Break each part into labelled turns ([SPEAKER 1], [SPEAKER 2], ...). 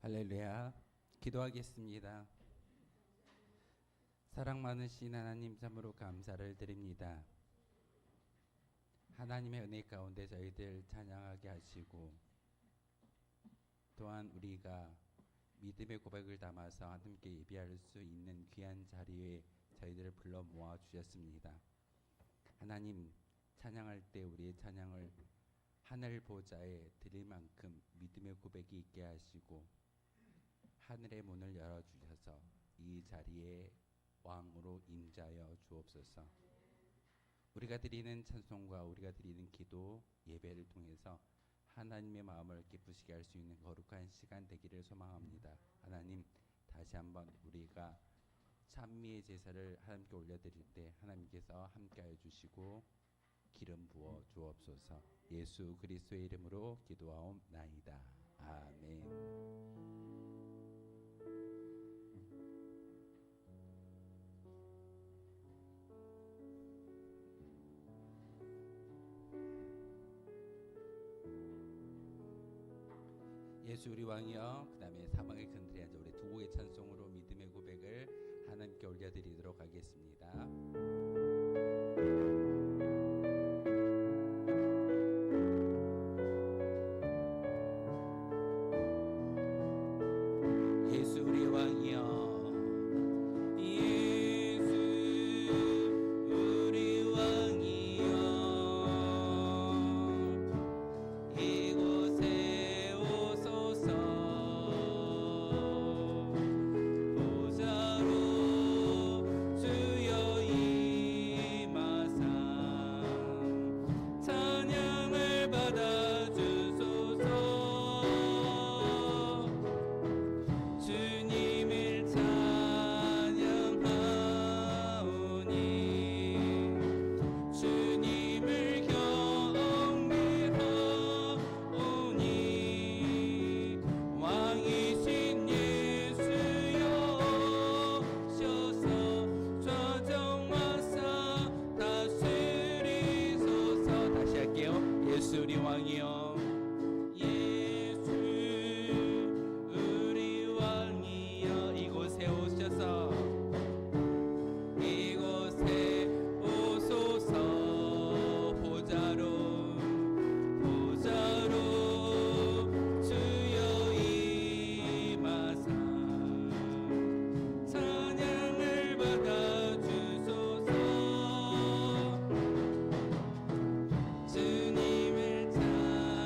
[SPEAKER 1] 할렐루야. 기도하겠습니다. 사랑 많으신 하나님 참으로 감사를 드립니다. 하나님의 은혜 가운데 저희들 찬양하게 하시고 또한 우리가 믿음의 고백을 담아서 하나님께 예배할 수 있는 귀한 자리에 저희들을 불러 모아 주셨습니다. 하나님, 찬양할 때 우리의 찬양을 하늘 보좌에 드릴 만큼 믿음의 고백이 있게 하시고 하늘의 문을 열어주셔서 이 자리에 왕으로 임자여 주옵소서. 우리가 드리는 찬송과 우리가 드리는 기도 예배를 통해서 하나님의 마음을 기쁘시게 할 수 있는 거룩한 시간 되기를 소망합니다. 하나님, 다시 한번 우리가 찬미의 제사를 하나님께 올려드릴 때 하나님께서 함께하여 주시고 기름 부어 주옵소서. 예수 그리스도의 이름으로 기도하옵나이다. 아멘. 예수 우리 왕이여, 그 다음에 사방의 근들이 앉아 우리 두 곡의 찬송으로 믿음의 고백을 하나님께 올려드리도록 하겠습니다. 예수 우리 왕이여, 예수 우리 왕이여, 예수 우리 왕이여, 이곳에 오셔서 이곳에 오소서. 보좌로 주여 임하사 찬양을 받아 주소서. 주님을 찬양하오니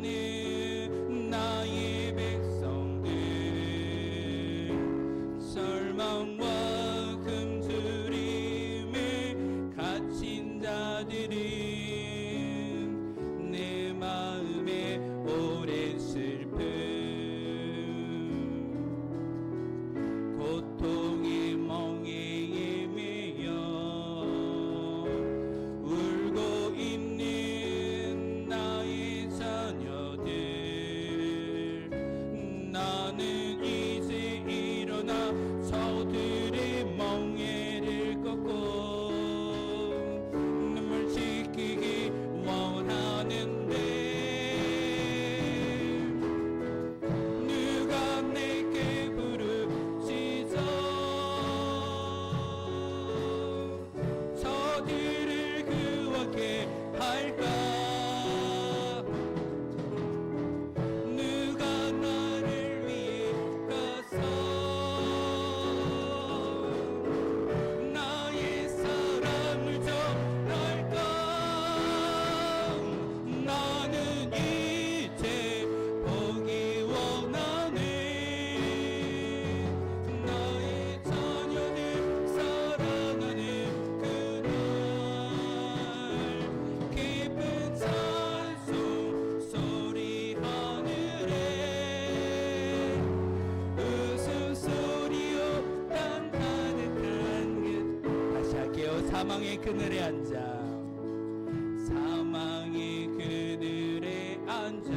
[SPEAKER 1] 죽어가는 나의 백성들 절망과 굶주림에 갇힌 자들은 내 마음에 오랜 슬픔 고통의 멍에에 매여 울고 있는 나의 자녀들 나는 이제 일어나 저들의 멍에를 꺾고 눈물 씻기기 원하는데 누가 내게 부르짖어 저들을 구하게 할까 누가 나를 위해 가서 나의 사랑을 전할까 나는 이제 보기 원하네 나의 자녀들 사랑하는 그날 깊은 찬송 소리 하늘에 웃음소리요 땅 가득한 다시 할게요. 사망의 그늘에 앉아 사망의 그늘에 앉아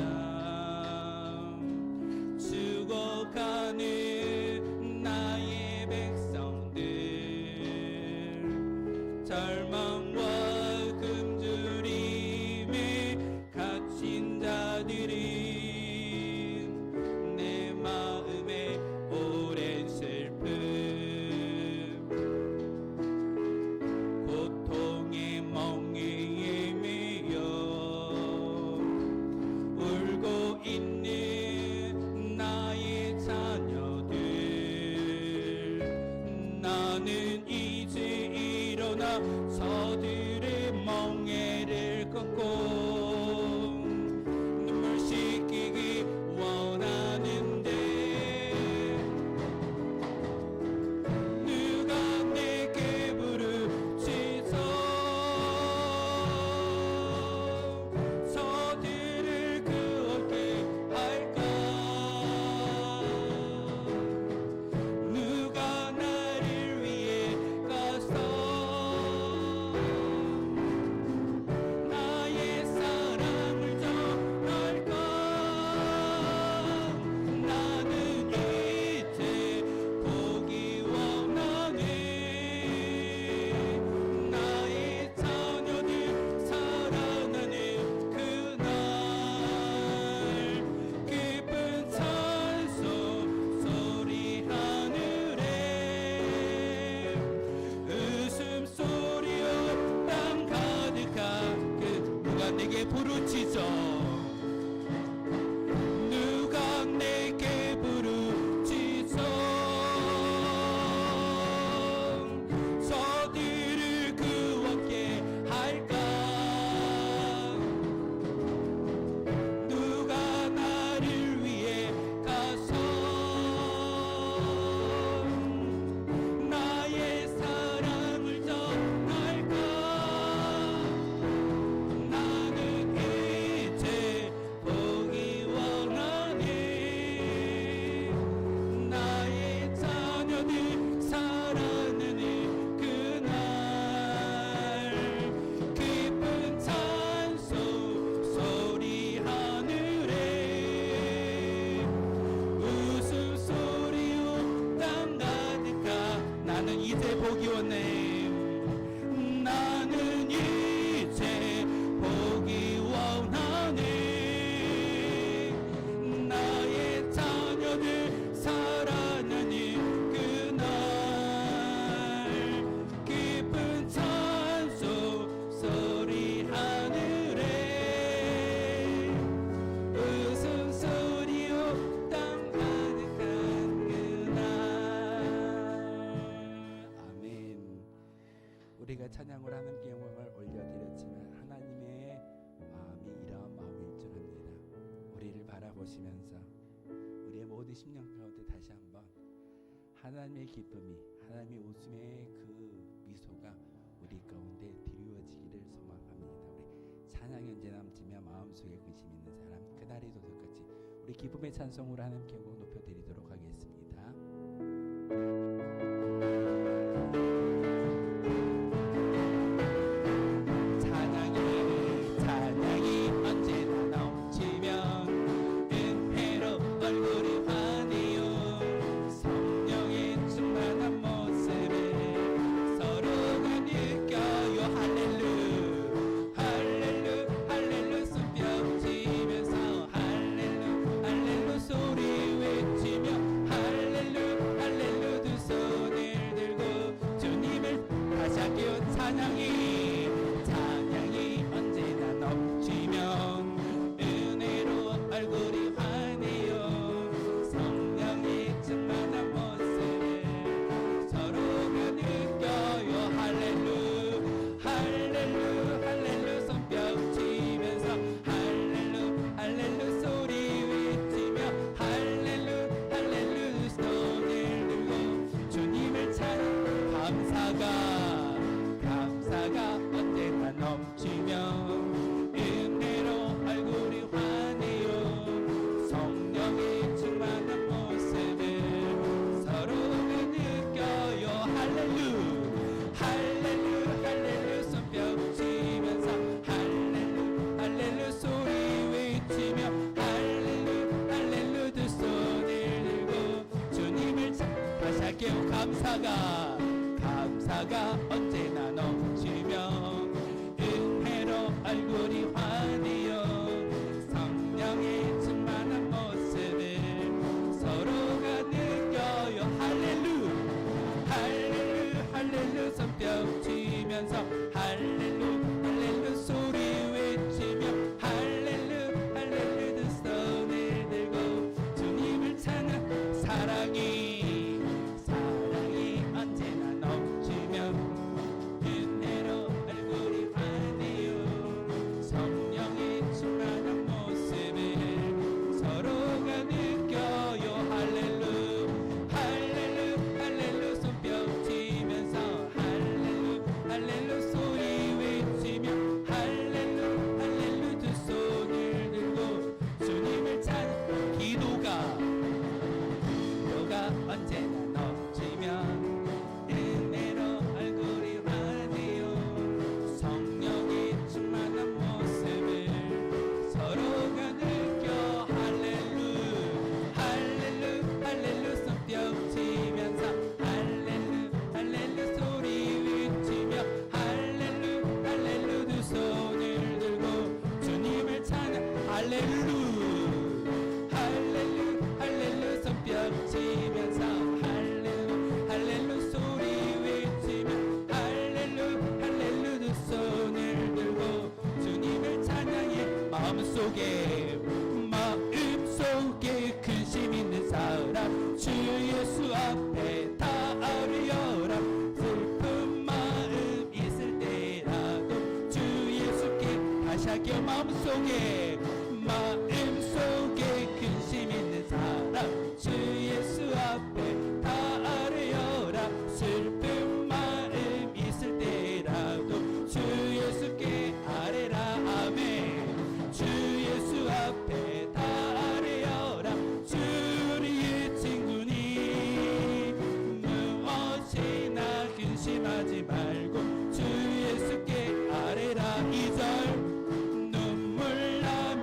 [SPEAKER 1] 죽어가는 나의 백성들 절망과 굶주림에 갇힌 자들은 내 마음에 오랜 슬픔 고통의 멍에에 매여 울고 있는 나의 자녀들 나는 이제 일어나 저들의 멍에를 꺾고 눈물 씻기기 원하는데 누가 내게 부르짖어 저들을 구하게 할까 누가 나를 위해 가서 나의 사랑을 전할까 나는 이제 보기 원하네 나의 자녀들 사랑하는 그날 깊은 찬송 소리 하늘에 웃음소리요 땅 가득한 누가 내게 부르짖어 누가 내게 부르짖어 저들을 구하게 할까 누가 나를 위해 가서 나의 사랑을 전할까 나는 이제 보기 원하네 나의 자녀들 사랑하는 그날 깊은 찬송 소리 하늘에 웃음소리요 땅 가득한 나는 이제 보기 원해 나는 이제 보기 원하네 나의 자녀들 사랑하는 그날 깊은 찬송 소리 하늘에 웃음소리요 땅 가득한 그날 아멘. 우리가 찬양을 하나님께 영광을 올려드렸지만 하나님의 마음이 이러한 마음일 줄 압니다. 돌아보시면서 우리의 모든 심령 가운데 다시 한번 하나님의 기쁨이, 하나님의 웃음의 그 미소가 우리 가운데 드리워지기를 소망합니다. 우리 찬양이 언제 남지며 마음속에 근심 있는 사람 그날이 도둑같이 우리 기쁨의 찬송으로 하나님께 영광 높여드리도록 하겠습니다. 찬양이 언제나 넘치면 은혜로 얼굴이 환해요. 성령의 충만한 모습을 서로가 느껴요. 할렐루 할렐루 할렐루 손뼉 치면서 할렐루 할렐루 소리 외치며 할렐루 할렐루 두 손을 들고 주님을 다시 할게요. 찬양이 언제나 넘치면 은혜로 얼굴이 환해요. 성령의 충만한 모습을 서로가 느껴요. 할렐루 할렐루 할렐루 손뼉 치면서 할렐루 할렐루 소리 외치며 할렐루 할렐루 손을 들고 주님을 찬양 감사가 언제나 넘치면 은혜로 얼굴이 환해요. 성령의 충만한 모습을 서로가 느껴요. 할렐루 할렐루 할렐루 손뼉 치면서 할렐루 할렐루 소리 외치며 할렐루 할렐루 두 손을 들고 주님을 다시 할게요. 감사가 언제나 넘치면 은혜로 얼굴이 환해요. 성령의 충만한 모습을 서로가 느껴요. 할렐루 할렐루 할렐루 손뼉 치면서 할렐루 할렐루 소리 외치며 할렐루 할렐루 두 손을 들고 주님을 찬양 사랑이 언제나 넘치면 은혜로 얼굴이 환해요. 성령의 충만한 모습을 서로가 느껴요. 할렐루 할렐루 할렐루 손뼉 치면서 할렐루 할렐루 소리 외치며 할렐루 할렐루 두 손을 들고 주님을 찬양 기도가 언제나 넘치면 은혜로 얼굴이 환해요. 성령의 충만한 모습을 서로가 느껴 할렐루 할렐루 할렐루 손뼉 치면서 할렐루 할렐루 소리 외치며 할렐루 할렐루 두 손을 들고 주님을 찬양 할렐루 할렐루 손뼉 치면서 할렐루 할렐루 소리 외치며 할렐루 할렐루 두 손을 들고 주님을 찬양해. 마음속에 근심 있는 사람 주 예수 앞에 다 아뢰어라. 슬픈 마음 있을 때라도 주 예수께 다시 할게요. 마음속에 근심 있는 사람 주 예수 앞에 다 아뢰어라. 슬픈 마음 있을 때라도 주 예수께 아뢰라. 아멘. 주 예수 앞에 다 아뢰어라. 주의 친구니 무엇이나 근심하지 말고 주 예수께 아뢰라. 2절 눈물 나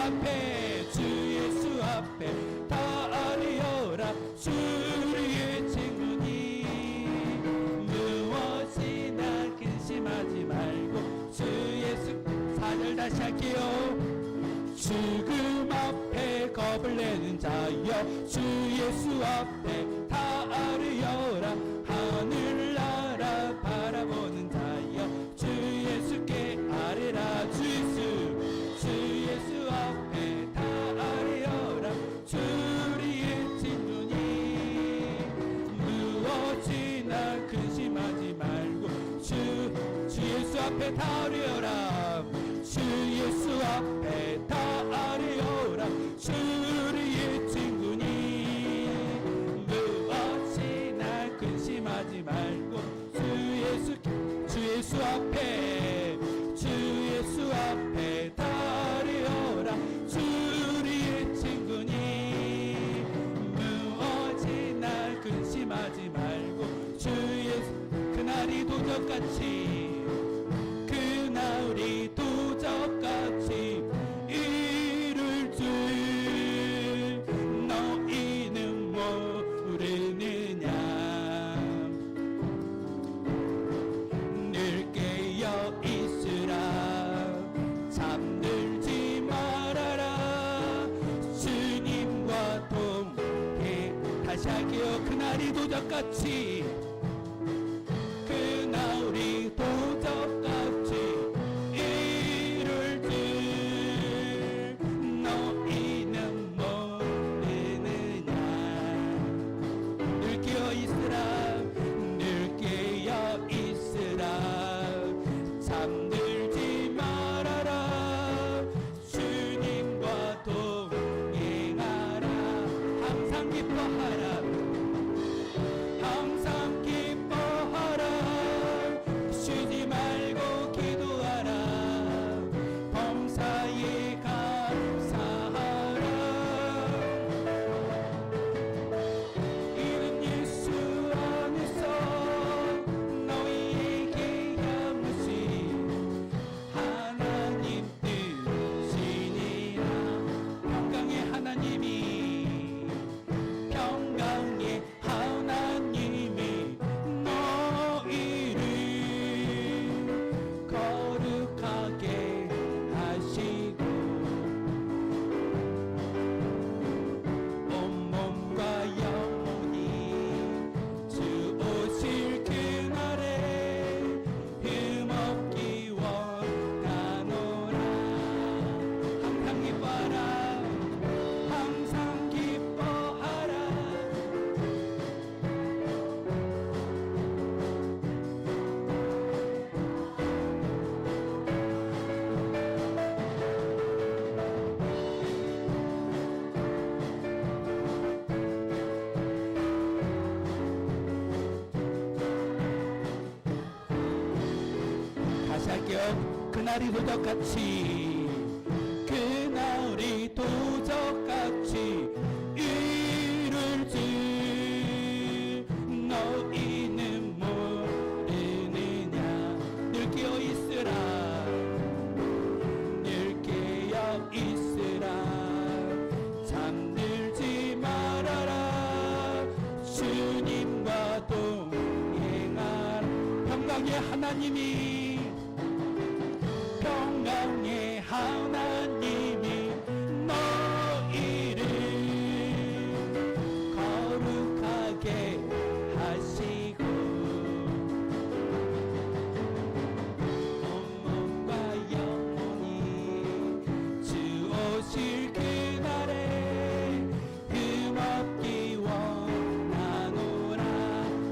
[SPEAKER 1] 앞에 주 예수 앞에 다 아뢰어라 주 우리의 친구니 무엇이나 근심하지 말고 주 예수 4절 다시 할게요. 죽음 앞에 겁을 내는 자여 주 예수 앞에 다 아뢰어라 하늘나라 바라보는 자여 주 예수께 아뢰라 주 예수 앞에 다 아뢰어라 주 우리의 친구니 무엇이나 근심하지 말고 주 예수 앞에 다 아뢰어라 주 예수 앞에 다 아뢰어라 주 우리의 친구니 무엇이나 근심하지 말고 주 예수 앞에 다 아뢰어라 주 우리의 친구니 무엇이나 근심하지 말고 주 예수 그날이 도적같이 이룰 줄 너희는 모르느냐 늘 깨어 있으라 잠들지 말아라 주님과 동행 다시 할게요. 그날이 도적같이 그날이 도적같이 그날이 도적같이 그날이 도적같이 이룰 줄 너희는 모르느냐 늘 깨어 있으라 늘 깨어 있으라 잠들지 말아라 주님과 동행하라 평강의 하나님이 하나님이 너희를 거룩하게 하시고 온몸과 영혼이 주 오실 그날에 흠없기 원하노라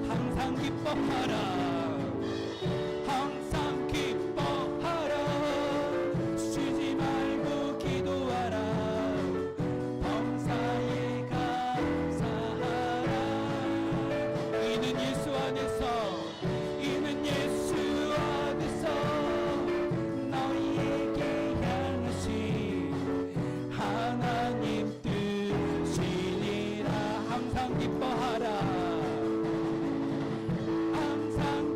[SPEAKER 1] 항상 기뻐하라 항상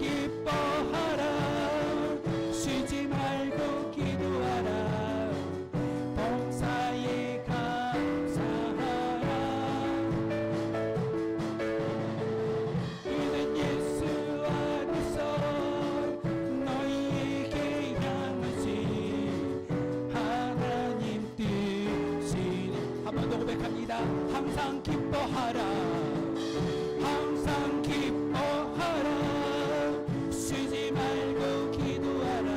[SPEAKER 1] 기뻐하라 항상 기뻐하라 항상 기뻐하라 쉬지 말고 기도하라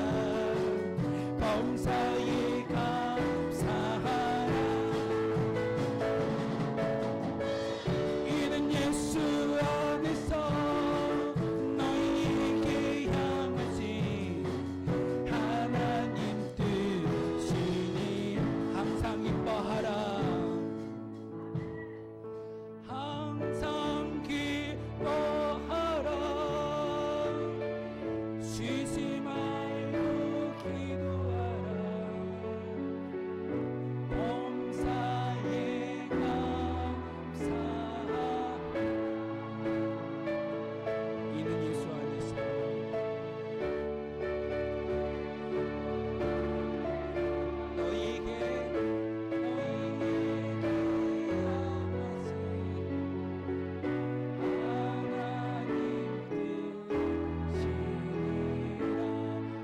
[SPEAKER 1] 범사에 감사하라 이는 예수 안에서 너희에게 향하신 하나님 뜻이니 항상 기뻐하라 항상 기뻐하라 쉬지 말고 기도하라 범사에 감사하라 이는 예수 안에서 너희에게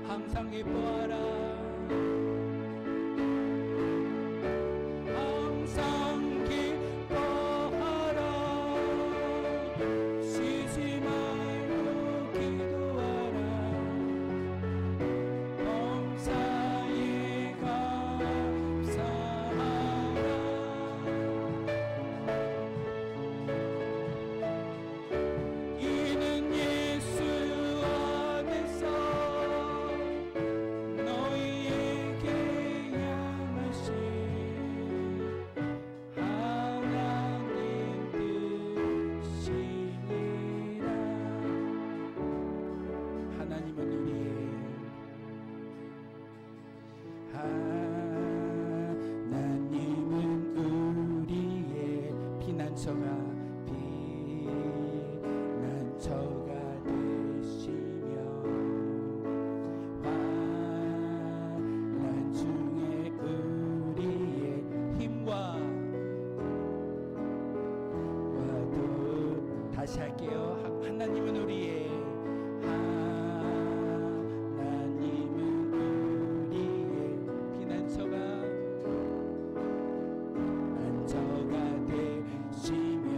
[SPEAKER 1] 항상 기뻐하라 항상 기뻐하라 쉬지 말고 기도하라 범사에 감사하라 이는 예수 안에서 너희에게 향하신 하나님 뜻이니라 하나님은 우리의 하나님은 우리의 피난처가 되시며 환난 중에 우리의 힘과 와도 다시 할게요. 하나님은 우리의 하나님은 우리의 피난처가 되시며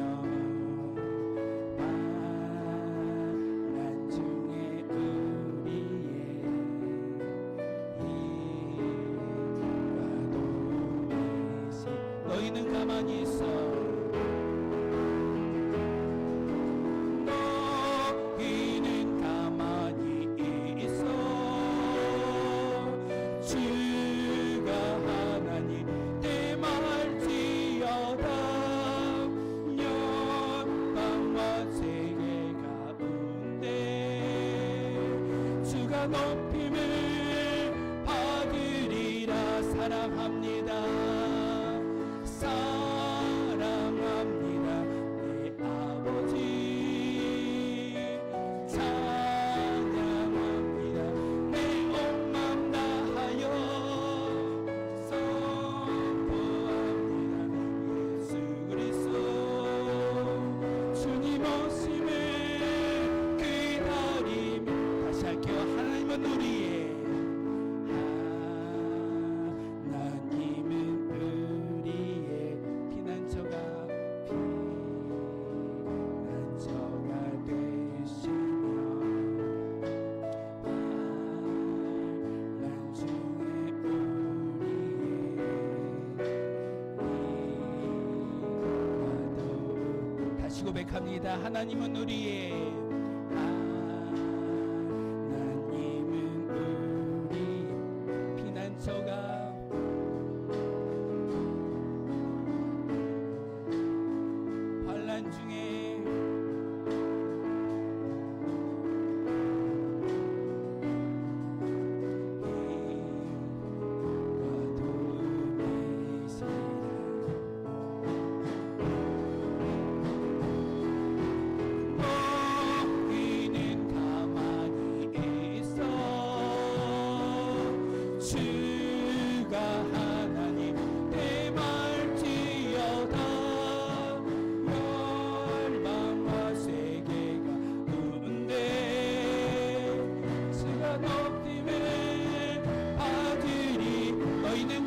[SPEAKER 1] 환난 중에 우리의 힘과 도우미시 너희는 가만히 있어 너희는 가만히 있어 주가 하나님 대말지어다 영광과 세계 가운데 주가 높임을 받으리라 사랑합니다 사랑합니다 내 아버지 찬양합니다 내 온 맘 다하여 선포합니다 예수 그리스도 주님 오심을 기다리며 다시 할게요 하나님은 우리의 하나님은 우리의 피난처가 되시며 환난 중에 우리의 다시 고백합니다 하나님은 우리의 하나님은 우리 피난처가 환난 중에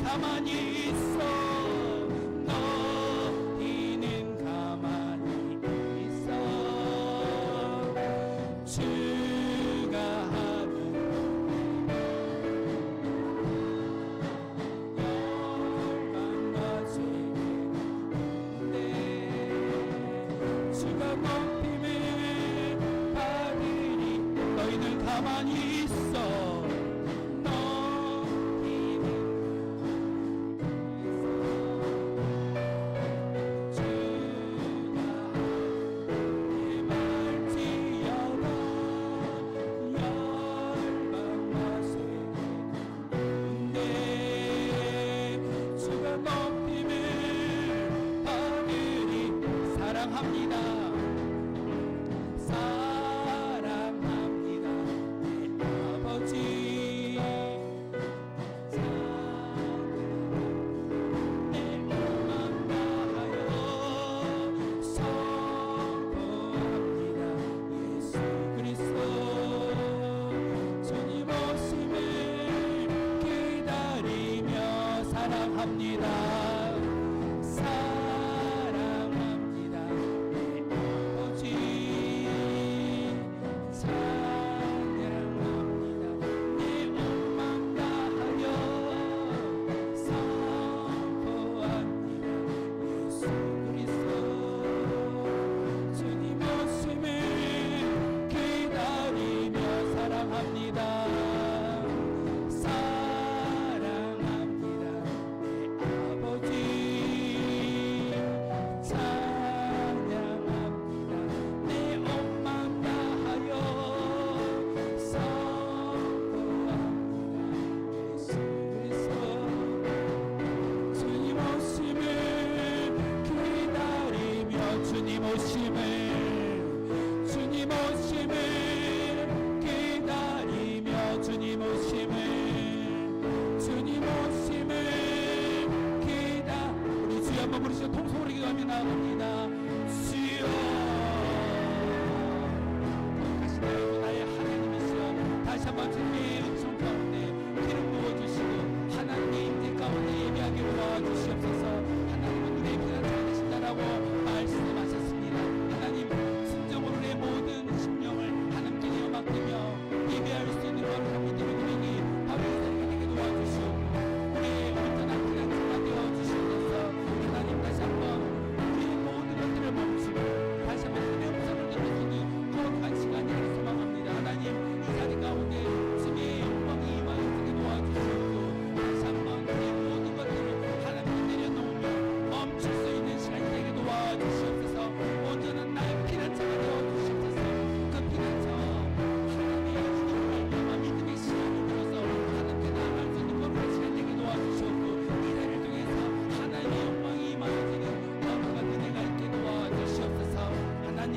[SPEAKER 1] 가만히 있어 너희는 사랑합니다. 사랑합니다. 내 아버지 내 마음 다하여 선포합니다. 예수 그리스도 주님 오심을 기다리며 사랑합니다. 사랑합니다. 내 아버지 찬양합니다. 내 온 마음 다하여 선포합니다. 예수 그리스도 주님 오심을 기다리며 사랑합니다. 사랑합니다. 내 아버지 찬양합니다. 내 온 마음 다하여 선포합니다. 예수 그리스도 주님 오심을 기다리며 주님 오심을 기다리며 주님 오심을 기다 우리 주여 한번 부르시고 통성으로 기도하며 나아갑니다. 주여 거룩하신 나의 나의 하나님이시여 다시 한번 주님의 은총 가운데 기름 부어주시고 하나님의 임재 가운데 예배하게 도와주시옵소서. 하나님은 우리의 피난처가 되신다라고 말씀하셨습니다. 하나님 순종으로 내 모든 심령을 하나님께 내어 맡기며 예배할 수 있는 거룩한 믿음의 우리에게 바로 이 자리가 되게 도와주시옵고 우리의 온전한 피난처가 되어주시옵소서. 하나님 다시 한번 우리의 모든 것들을 멈추고 다시 한번 주님의 음성을 들을 수 있는 거룩한 시간이 되길 소망합니다. 하나님 이 자리 가운데 주님의 영광이 임하여 되게 도와주시옵고 다시 한번 우리의 모든 것들을 하나님께 내려놓으며 멈출 수 있는 시간이 되게 도와주시옵소서. 온전한 나의 피난처가 되어주시옵소서. 그 피난처 하나님의 이름을 알며 믿음의 시간을 들어서 하나님께 나아갈 수 있는 거룩한 시간 되게 도와주시옵고 이 자리를 통해서 하나님의 영광이 임하여 되는 거룩한 은혜가 있게 도와주시옵소서. 하나님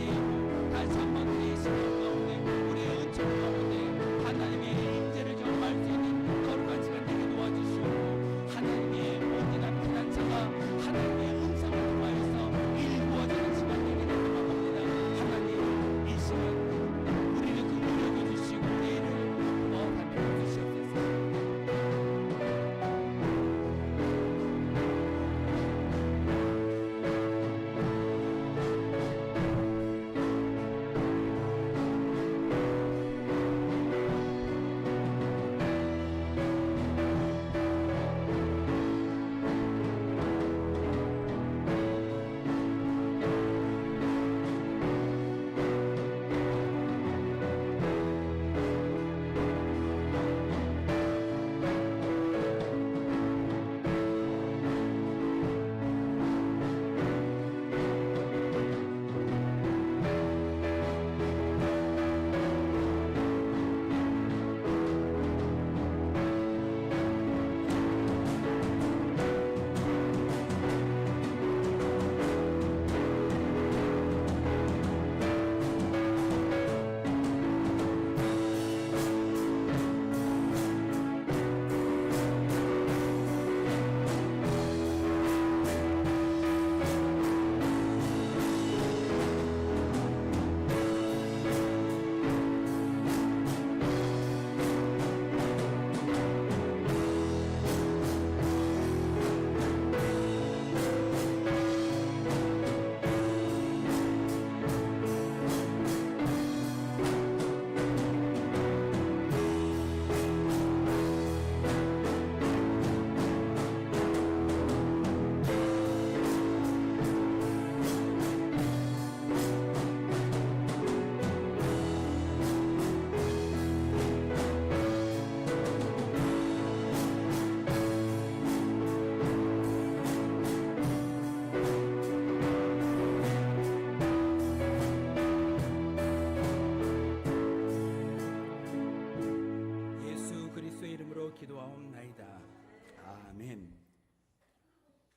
[SPEAKER 1] 다시 한번 우리의 심령 가운데 우리의 은총 가운데 하나님의 임재를 경험할 수 있는 거룩한 시간 되게 도와주시옵고 하나님의 온전한 피난처가 하나님의 음성을 통하여서 일구어지는 시간 되게 소망합니다. 하나님 이 시간 우리를 긍휼히 여겨주시고 우리를 살펴 주시옵소서.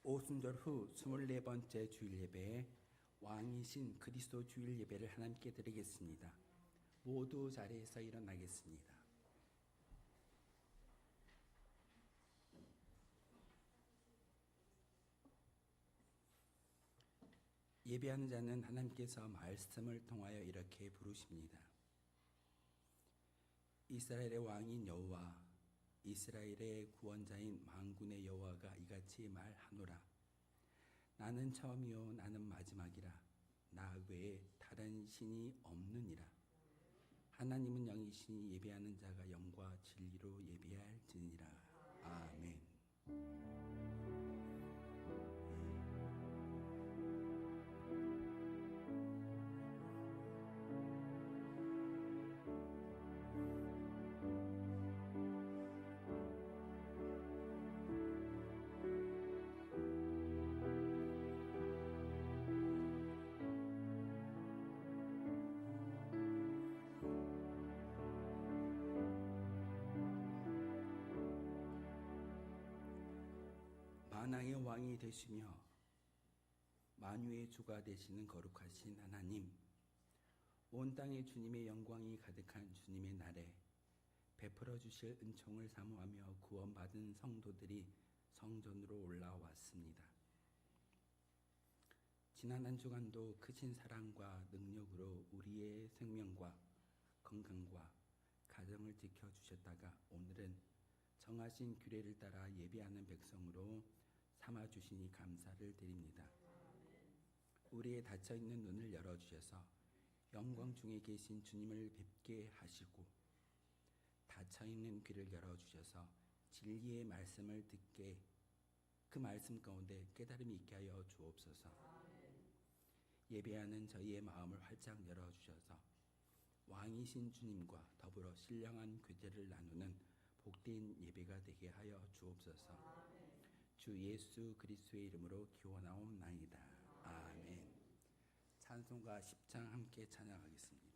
[SPEAKER 1] 오순절 후 24번째 주일 예배에 왕이신 그리스도 주일 예배를 하나님께 드리겠습니다. 모두 자리에서 일어나겠습니다. 예배하는 자는 하나님께서 말씀을 통하여 이렇게 부르십니다. 이스라엘의 왕인 여호와, 이스라엘의 구원자인 만군의 여호와가 이같이 말하노라. 나는 처음이요 나는 마지막이라. 나 외에 다른 신이 없느니라. 하나님은 영이시니 예배하는 자가 영과 진리로 예배할지니라. 아멘. 만왕의 왕이 되시며 만유의 주가 되시는 거룩하신 하나님, 온 땅에 주님의 영광이 가득한 주님의 날에 베풀어 주실 은총을 사모하며 구원받은 성도들이 성전으로 올라왔습니다. 지난 한 주간도 크신 사랑과 능력으로 우리의 생명과 건강과 가정을 지켜주셨다가 오늘은 정하신 규례를 따라 예배하는 백성으로 삼아주시니 감사를 드립니다. 우리의 닫혀있는 눈을 열어주셔서 영광 중에 계신 주님을 뵙게 하시고 닫혀있는 귀를 열어주셔서 진리의 말씀을 듣게 그 말씀 가운데 깨달음이 있게 하여 주옵소서. 예배하는 저희의 마음을 활짝 열어주셔서 왕이신 주님과 더불어 신령한 교제를 나누는 복된 예배가 되게 하여 주옵소서. 주 예수 그리스도의 이름으로 기원하옵나이다. 아멘. 찬송가 10장 함께 찬양하겠습니다.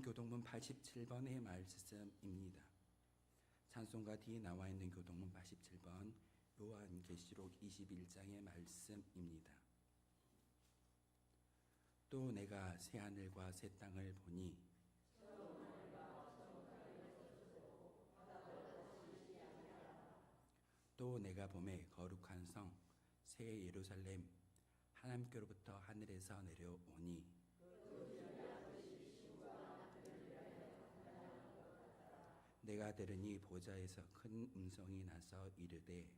[SPEAKER 1] 교동문 87번의 말씀입니다. 찬송가 뒤에 나와 있는 교동문 87번 요한계시록 21장의 말씀입니다. 또 내가 새하늘과 새 땅을 보니 또 내가 보매 거룩한 성 새 예루살렘 하나님께로부터 하늘에서 내려오니 내가 들으니 보좌에서 큰 음성이 나서 이르되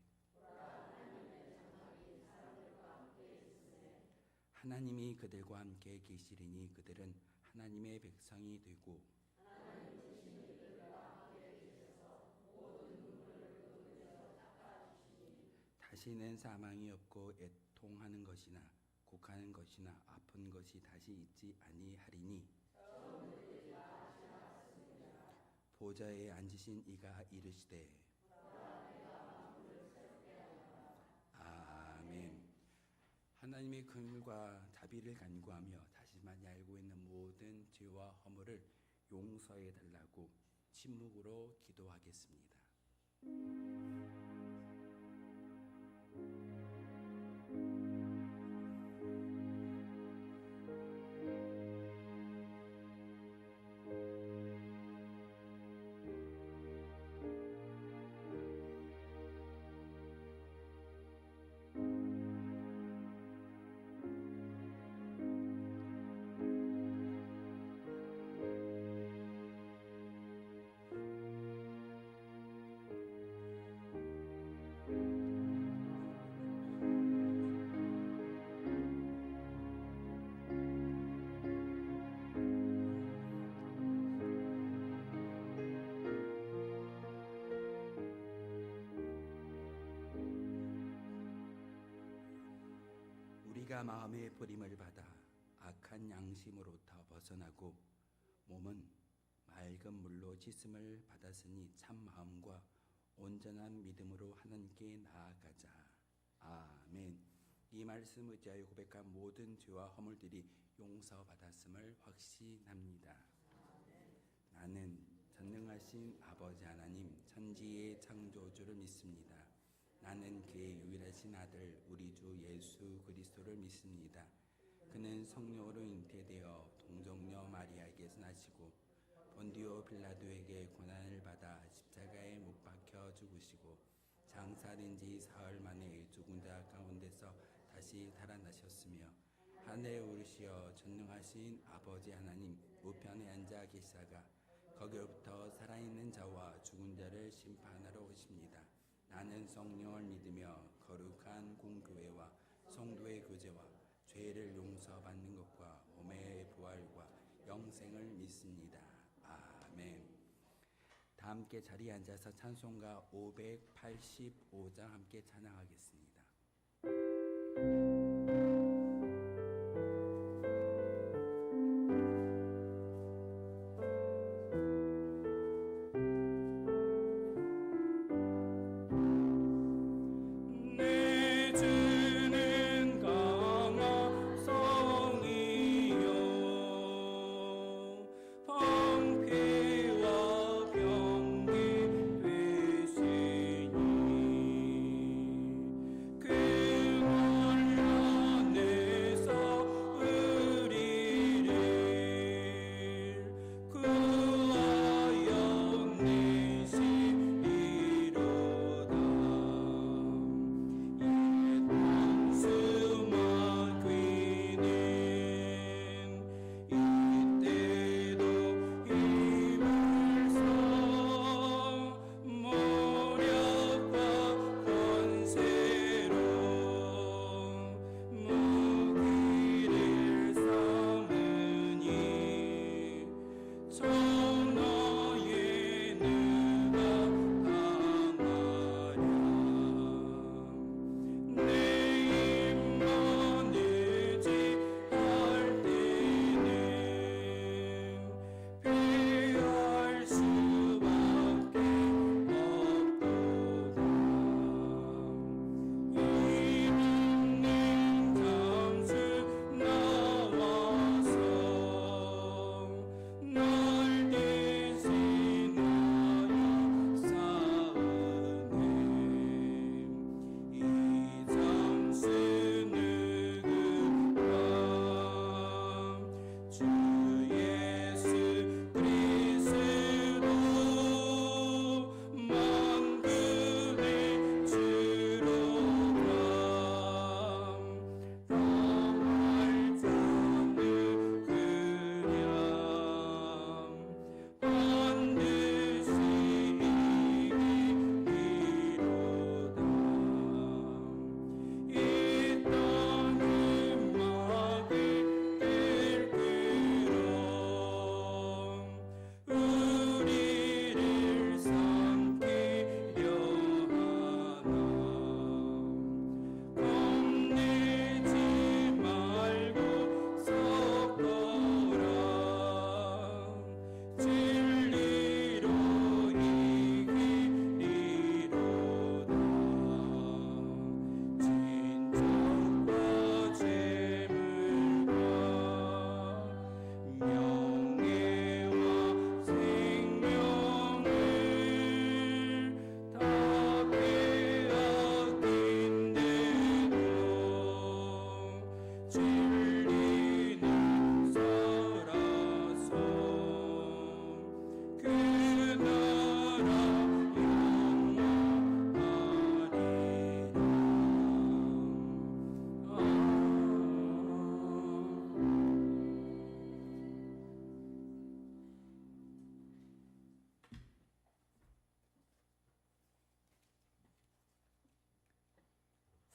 [SPEAKER 1] 하나님이 그들과 함께 계시리니 그들은 하나님의 백성이 되고 다시는 사망이 없고 애통하는 것이나 곡하는 것이나 아픈 것이 다시 있지 아니하리니 보좌에 앉으신 이가 이르시되 아멘. 하나님의 긍휼과 자비를 간구하며 다시 많이 알고 있는 모든 죄와 허물을 용서해 달라고 침묵으로 기도하겠습니다. 우리가 마음의 뿌림을 받아 악한 양심으로부터 벗어나고 몸은 맑은 물로 씻음을 받았으니 참 마음과 온전한 믿음으로 하나님께 나아가자. 아멘. 이 말씀 의지하여 고백한 모든 죄와 허물들이 용서받았음을 확신합니다. 나는 전능하신 아버지 하나님 천지의 창조주를 믿습니다. 나는 그의 유일하신 아들 우리 주 예수 그리스도를 믿습니다. 그는 성령으로 잉태되어 동정녀 마리아에게서 나시고 본디오 빌라도에게 고난을 받아 십자가에 못 박혀 죽으시고 장사된 지 사흘 만에 죽은 자 가운데서 다시 살아나셨으며 하늘에 오르시어 전능하신 아버지 하나님 우편에 앉아 계시다가 거기로부터 살아있는 자와 죽은 자를 심판하러 오십니다. 나는 성령을 믿으며 거룩한 공교회와 성도의 교제와 죄를 용서받는 것과 몸의 부활과 영생을 믿습니다. 아멘. 다 함께 자리에 앉아서 찬송가 585장 함께 찬양하겠습니다.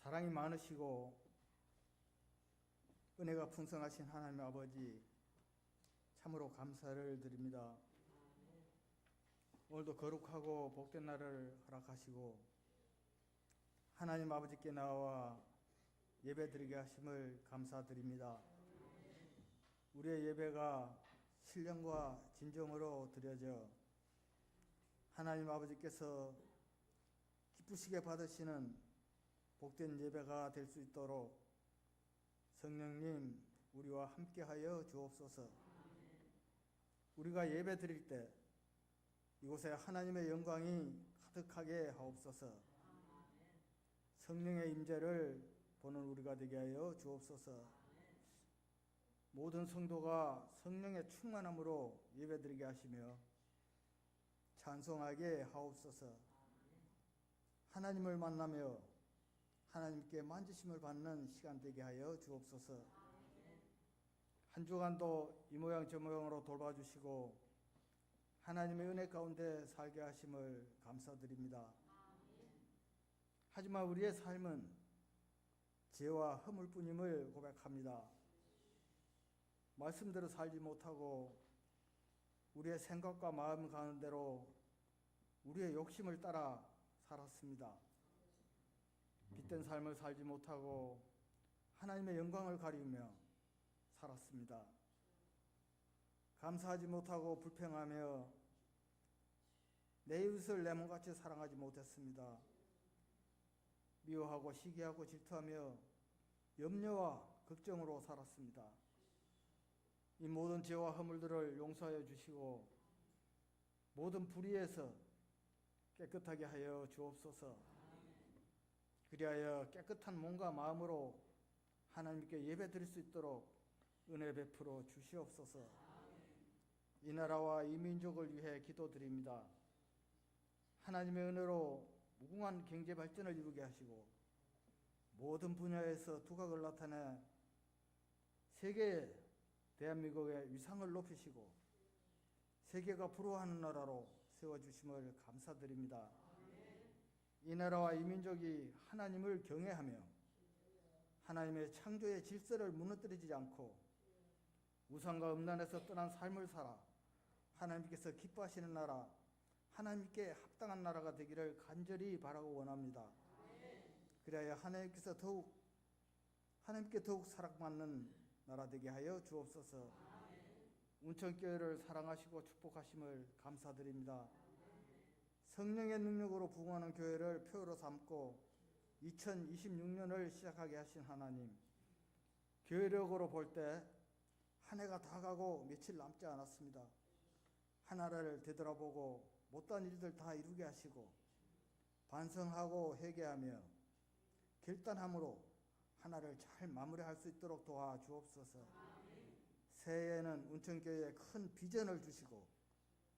[SPEAKER 2] 사랑이 많으시고 은혜가 풍성하신 하나님 아버지, 참으로 감사를 드립니다. 오늘도 거룩하고 복된 날을 허락하시고 하나님 아버지께 나와 예배드리게 하심을 감사드립니다. 우리의 예배가 신령과 진정으로 드려져 하나님 아버지께서 기쁘시게 받으시는 복된 예배가 될 수 있도록 성령님 우리와 함께하여 주옵소서. 우리가 예배 드릴 때 이곳에 하나님의 영광이 가득하게 하옵소서. 성령의 임재를 보는 우리가 되게 하여 주옵소서. 모든 성도가 성령의 충만함으로 예배드리게 하시며 찬송하게 하옵소서. 하나님을 만나며 하나님께 만지심을 받는 시간 되게 하여 주옵소서. 한 주간도 이 모양 저 모양으로 돌봐주시고 하나님의 은혜 가운데 살게 하심을 감사드립니다. 하지만 우리의 삶은 죄와 허물뿐임을 고백합니다. 말씀대로 살지 못하고 우리의 생각과 마음 가는 대로 우리의 욕심을 따라 살았습니다. 빛된 삶을 살지 못하고 하나님의 영광을 가리우며 살았습니다. 감사하지 못하고 불평하며 내 이웃을 내 몸같이 사랑하지 못했습니다. 미워하고 시기하고 질투하며 염려와 걱정으로 살았습니다. 이 모든 죄와 허물들을 용서하여 주시고 모든 불의에서 깨끗하게 하여 주옵소서. 그리하여 깨끗한 몸과 마음으로 하나님께 예배 드릴 수 있도록 은혜 베풀어 주시옵소서. 이 나라와 이 민족을 위해 기도드립니다. 하나님의 은혜로 무궁한 경제 발전을 이루게 하시고 모든 분야에서 두각을 나타내 세계에 대한민국의 위상을 높이시고 세계가 부러워하는 나라로 세워주심을 감사드립니다. 이 나라와 이 민족이 하나님을 경외하며 하나님의 창조의 질서를 무너뜨리지 않고 우상과 음란에서 떠난 삶을 살아 하나님께서 기뻐하시는 나라, 하나님께 합당한 나라가 되기를 간절히 바라고 원합니다. 그래야 하나님께 더욱 사랑받는 나라 되게 하여 주옵소서. 운천교회를 사랑하시고 축복하심을 감사드립니다. 성령의 능력으로 부흥하는 교회를 표로 삼고 2026년을 시작하게 하신 하나님, 교회력으로 볼 때 한 해가 다 가고 며칠 남지 않았습니다. 하나를 되돌아보고 못한 일들 다 이루게 하시고 반성하고 회개하며 결단함으로 하나를 잘 마무리할 수 있도록 도와주옵소서. 새해에는 운천교회에 큰 비전을 주시고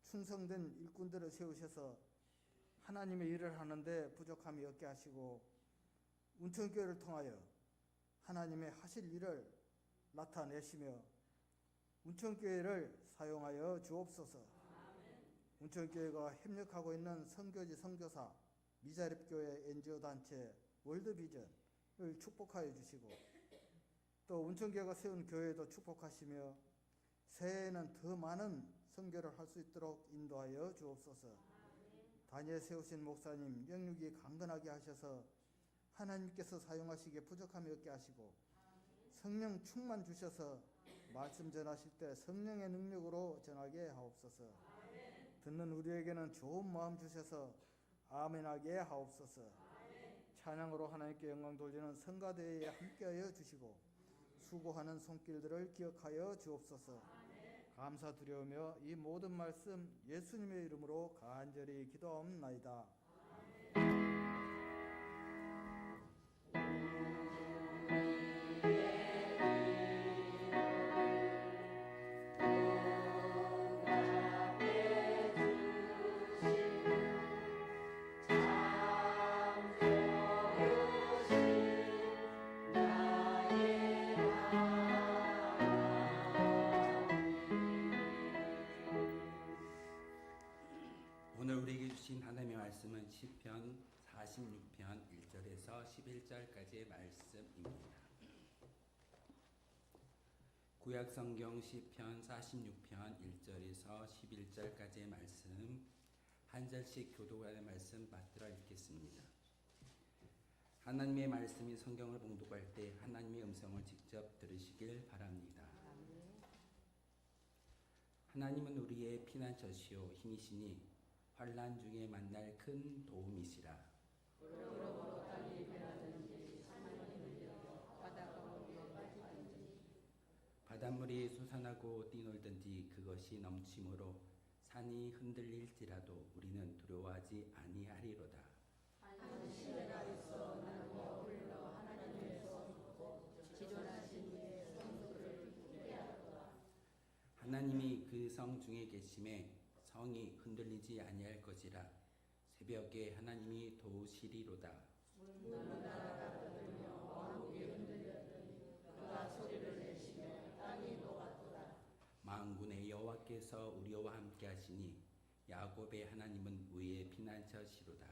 [SPEAKER 2] 충성된 일꾼들을 세우셔서 하나님의 일을 하는데 부족함이 없게 하시고 운천교회를 통하여 하나님의 하실 일을 나타내시며 운천교회를 사용하여 주옵소서. 운천교회가 협력하고 있는 선교지 선교사, 미자립교회 NGO단체 월드비전을 축복하여 주시고 또 운천교회가 세운 교회도 축복하시며 새해에는 더 많은 선교를 할 수 있도록 인도하여 주옵소서. 단위에 세우신 목사님 영육이 강건하게 하셔서 하나님께서 사용하시기에 부족함이 없게 하시고 성령 충만 주셔서 말씀 전하실 때 성령의 능력으로 전하게 하옵소서. 듣는 우리에게는 좋은 마음 주셔서 아멘하게 하옵소서. 찬양으로 하나님께 영광 돌리는 성가대회에 함께하여 주시고 수고하는 손길들을 기억하여 주옵소서. 감사드리오며 이 모든 말씀 예수님의 이름으로 간절히 기도하옵나이다.
[SPEAKER 1] 오늘 우리에게 주신 하나님의 말씀은 시편 46편 1절에서 11절까지의 말씀입니다. 구약성경 시편 46편 1절에서 11절까지의 말씀 한 절씩 교도관의 말씀 받들어 읽겠습니다. 하나님의 말씀이 성경을 봉독할 때 하나님의 음성을 직접 들으시길 바랍니다. 하나님은 우리의 피난처시요 힘이시니 환난 중에 만날 큰 도움이시라. 바닷물이 솟아나고 뛰놀든지 그것이 넘침으로 산이 흔들릴지라도 우리는 두려워하지 아니하리로다. 하나님이 그 성 중에 계심에 성이 흔들리지 아니할 것이라. 새벽에 하나님이 도우시리로다. 만군의 여호와께서 우리와 함께 하시니 야곱의 하나님은 우리의 피난처시로다.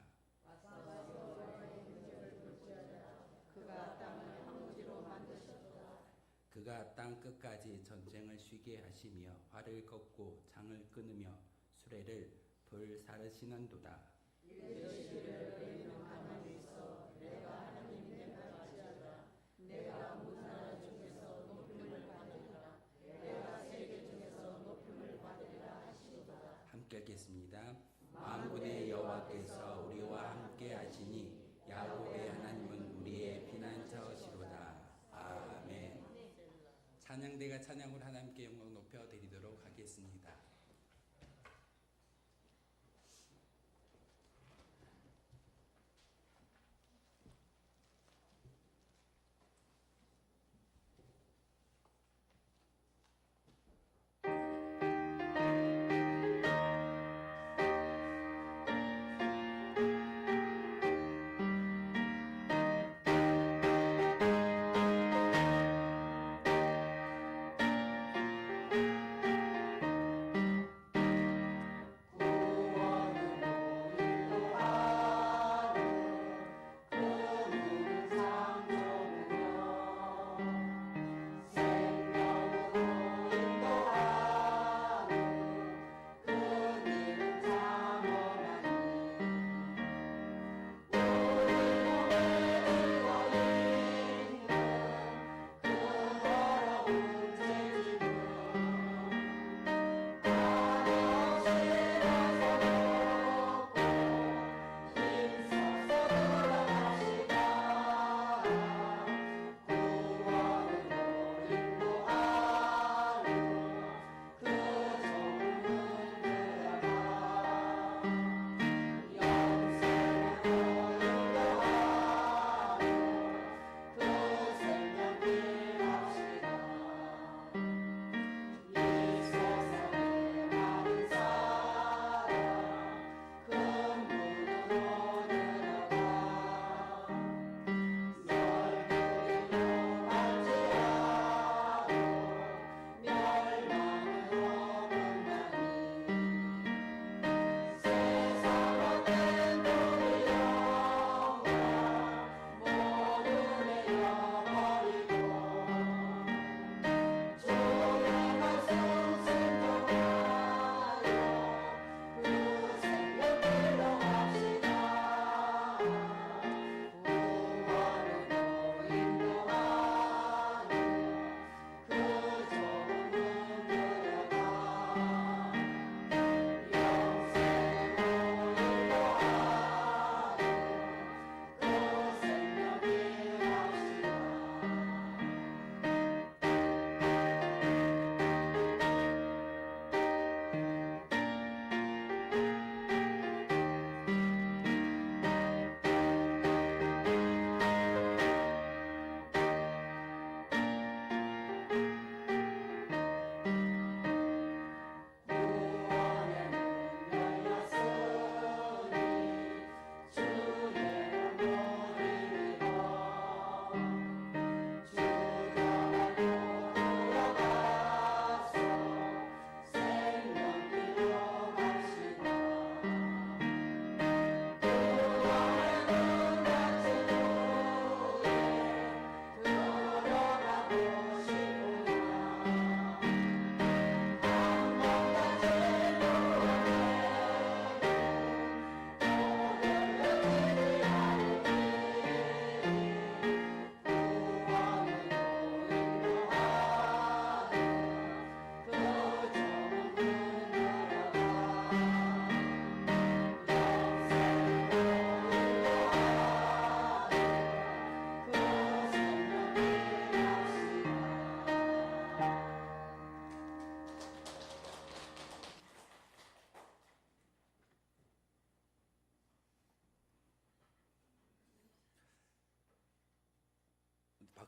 [SPEAKER 1] 그가 땅 끝까지 전쟁을 쉬게 하시며 활을 꺾고 창을 끊으며 수레를 불사르시는도다. 함께 읽겠습니다. 만군의 여호와께서 우리와 함께 하시니 야곱의 하나님은 우리의 피난처시로다. 아멘. 찬양대가 찬양으로 하나님께 영광 높여 드리도록 하겠습니다.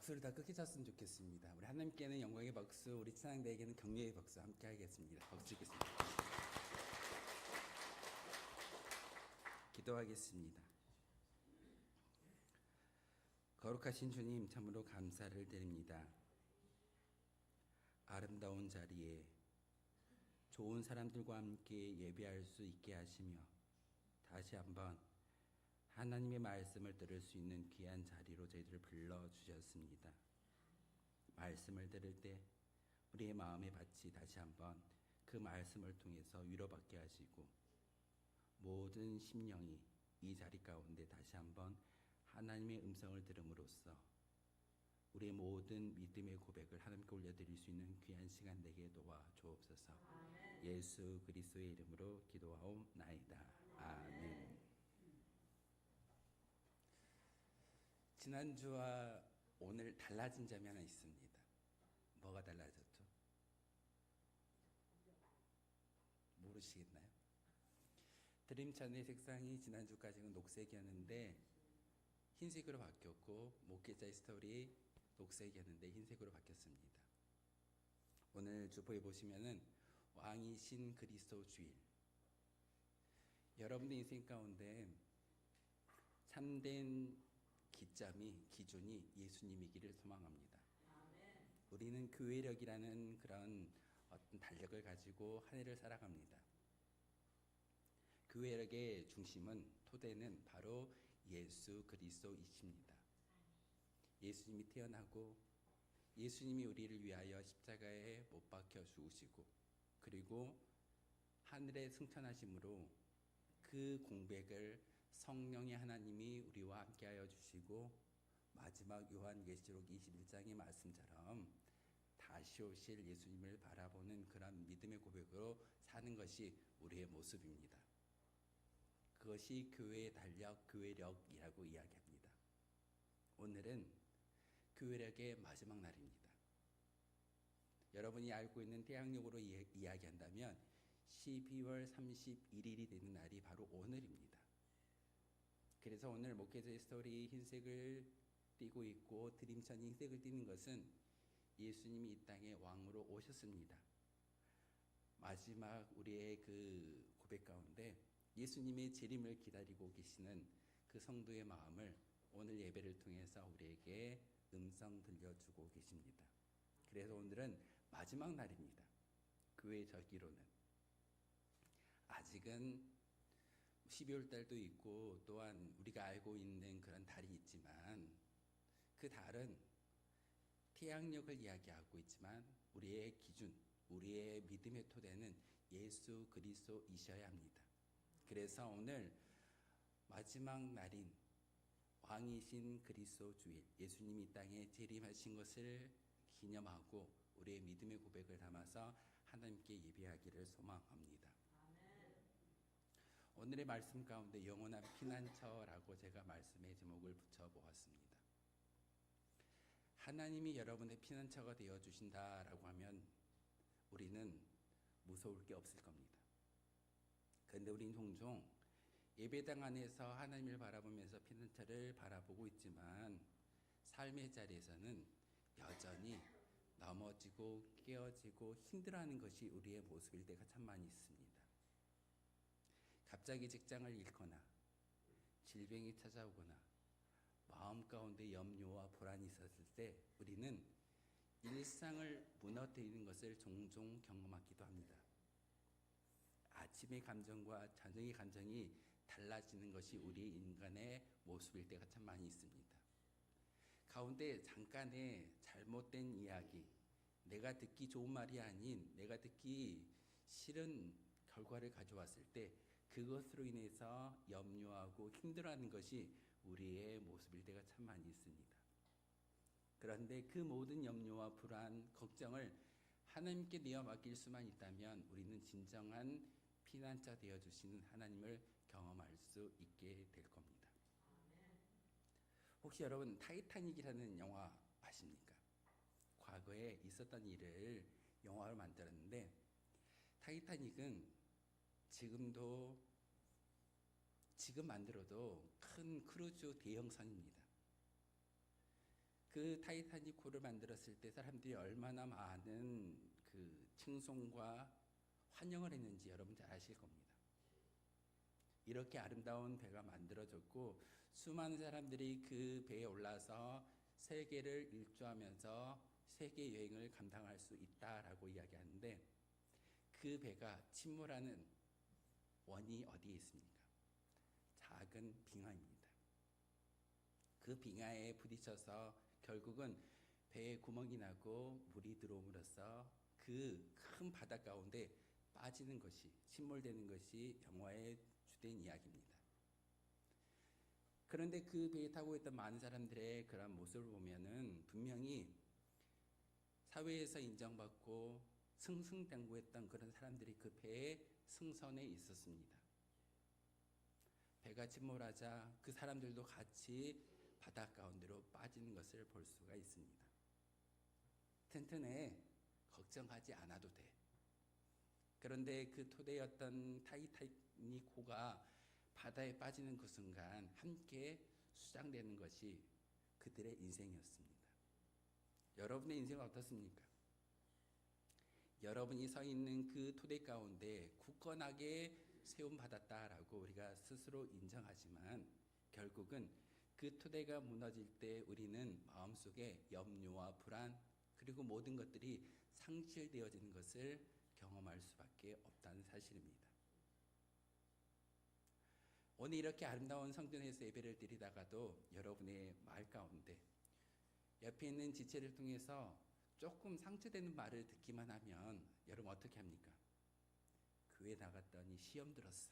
[SPEAKER 1] 박수를 다 크게 쳤으면 좋겠습니다. 우리 하나님께는 영광의 박수, 우리 찬양대에게는 격려의 박수 함께 하겠습니다. 박수 치겠습니다. 기도하겠습니다. 거룩하신 주님, 참으로 감사를 드립니다. 아름다운 자리에 좋은 사람들과 함께 예배할 수 있게 하시며 다시 한번 하나님의 말씀을 들을 수 있는 귀한 자리로 저희들을 불러주셨습니다. 말씀을 들을 때 우리의 마음의 밭이 다시 한번 그 말씀을 통해서 위로받게 하시고 모든 심령이 이 자리 가운데 다시 한번 하나님의 음성을 들음으로써 우리의 모든 믿음의 고백을 하나님께 올려드릴 수 있는 귀한 시간 되게 도와 주옵소서. 예수 그리스도의 이름으로 기도하옵나이다. 아멘. 지난주와 오늘 달라진 점이 하나 있습니다. 뭐가 달라졌죠? 모르시겠나요? 드림찬의 색상이 지난주까지는 녹색이었는데 흰색으로 바뀌었고, 목회자의 스토리 녹색이었는데 흰색으로 바뀌었습니다. 오늘 주보에 보시면은 왕이신 그리스도 주일. 여러분의 인생 가운데 참된 기준이 예수님이기를 소망합니다. 우리는 교회력이라는 그런 어떤 달력을 가지고 한 해를 살아갑니다. 교회력의 중심은, 토대는 바로 예수 그리스도이십니다. 예수님이 태어나고 예수님이 우리를 위하여 십자가에 못 박혀 죽으시고 그리고 하늘에 승천하심으로 그 공백을 성령의 하나님이 우리와 함께하여 주시고 마지막 요한계시록 21장의 말씀처럼 다시 오실 예수님을 바라보는 그런 믿음의 고백으로 사는 것이 우리의 모습입니다. 그것이 교회의 달력, 교회력이라고 이야기합니다. 오늘은 교회력의 마지막 날입니다. 여러분이 알고 있는 태양력으로 이야기한다면 12월 31일이 되는 날이 바로 오늘입니다. 그래서 오늘 목회자의 스토리 흰색을 띠고 있고 드림천이 흰색을 띠는 것은 예수님이 이 땅에 왕으로 오셨습니다. 마지막 우리의 그 고백 가운데 예수님의 재림을 기다리고 계시는 그 성도의 마음을 오늘 예배를 통해서 우리에게 음성 들려주고 계십니다. 그래서 오늘은 마지막 날입니다. 교회 절기로는. 아직은 12월 달도 있고 또한 우리가 알고 있는 그런 달이 있지만 그 달은 태양력을 이야기하고 있지만 우리의 기준, 우리의 믿음의 토대는 예수 그리스도이셔야 합니다. 그래서 오늘 마지막 날인 왕이신 그리스도 주일, 예수님이 이 땅에 재림하신 것을 기념하고 우리의 믿음의 고백을 담아서 하나님께 예배하기를 소망합니다. 오늘의 말씀 가운데 영원한 피난처라고 제가 말씀의 제목을 붙여보았습니다. 하나님이 여러분의 피난처가 되어주신다라고 하면 우리는 무서울 게 없을 겁니다. 그런데 우리는 종종 예배당 안에서 하나님을 바라보면서 피난처를 바라보고 있지만 삶의 자리에서는 여전히 넘어지고 깨어지고 힘들어하는 것이 우리의 모습일 때가 참 많이 있습니다. 갑자기 직장을 잃거나 질병이 찾아오거나 마음 가운데 염려와 불안이 있었을 때 우리는 일상을 무너뜨리는 것을 종종 경험하기도 합니다. 아침의 감정과 저녁의 감정이 달라지는 것이 우리 인간의 모습일 때가 참 많이 있습니다. 가운데 잠깐의 잘못된 이야기, 내가 듣기 좋은 말이 아닌 내가 듣기 싫은 결과를 가져왔을 때 그것으로 인해서 염려하고 힘들어하는 것이 우리의 모습일 때가 참 많이 있습니다. 그런데 그 모든 염려와 불안, 걱정을 하나님께 내어 맡길 수만 있다면 우리는 진정한 피난처 되어주시는 하나님을 경험할 수 있게 될 겁니다. 혹시 여러분 타이타닉이라는 영화 아십니까? 과거에 있었던 일을 영화로 만들었는데 타이타닉은 지금 만들어도 큰 크루즈 대형선입니다. 그 타이타닉호를 만들었을 때 사람들이 얼마나 많은 그 칭송과 환영을 했는지 여러분 잘 아실 겁니다. 이렇게 아름다운 배가 만들어졌고 수많은 사람들이 그 배에 올라서 세계를 일주하면서 세계 여행을 감당할 수 있다라고 이야기하는데 그 배가 침몰하는 원이 어디에 있습니까? 작은 빙하입니다. 그 빙하에 부딪혀서 결국은 배에 구멍이 나고 물이 들어옴으로써 그 큰 바다 가운데 빠지는 것이, 침몰되는 것이 영화의 주된 이야기입니다. 그런데 그 배에 타고 있던 많은 사람들의 그런 모습을 보면은 분명히 사회에서 인정받고 승승장구했던 그런 사람들이 그 배의 승선에 있었습니다. 배가 침몰하자 그 사람들도 같이 바다 가운데로 빠지는 것을 볼 수가 있습니다. 튼튼해, 걱정하지 않아도 돼. 그런데 그 토대였던 타이타닉호가 바다에 빠지는 그 순간 함께 수장되는 것이 그들의 인생이었습니다. 여러분의 인생은 어떻습니까? 여러분이 서 있는 그 토대 가운데 굳건하게 세움받았다라고 우리가 스스로 인정하지만 결국은 그 토대가 무너질 때 우리는 마음속에 염려와 불안 그리고 모든 것들이 상실되어지는 것을 경험할 수밖에 없다는 사실입니다. 오늘 이렇게 아름다운 성전에서 예배를 드리다가도 여러분의 말 가운데 옆에 있는 지체를 통해서 조금 상처되는 말을 듣기만 하면 여러분 어떻게 합니까? 교회 나갔더니 시험 들었어.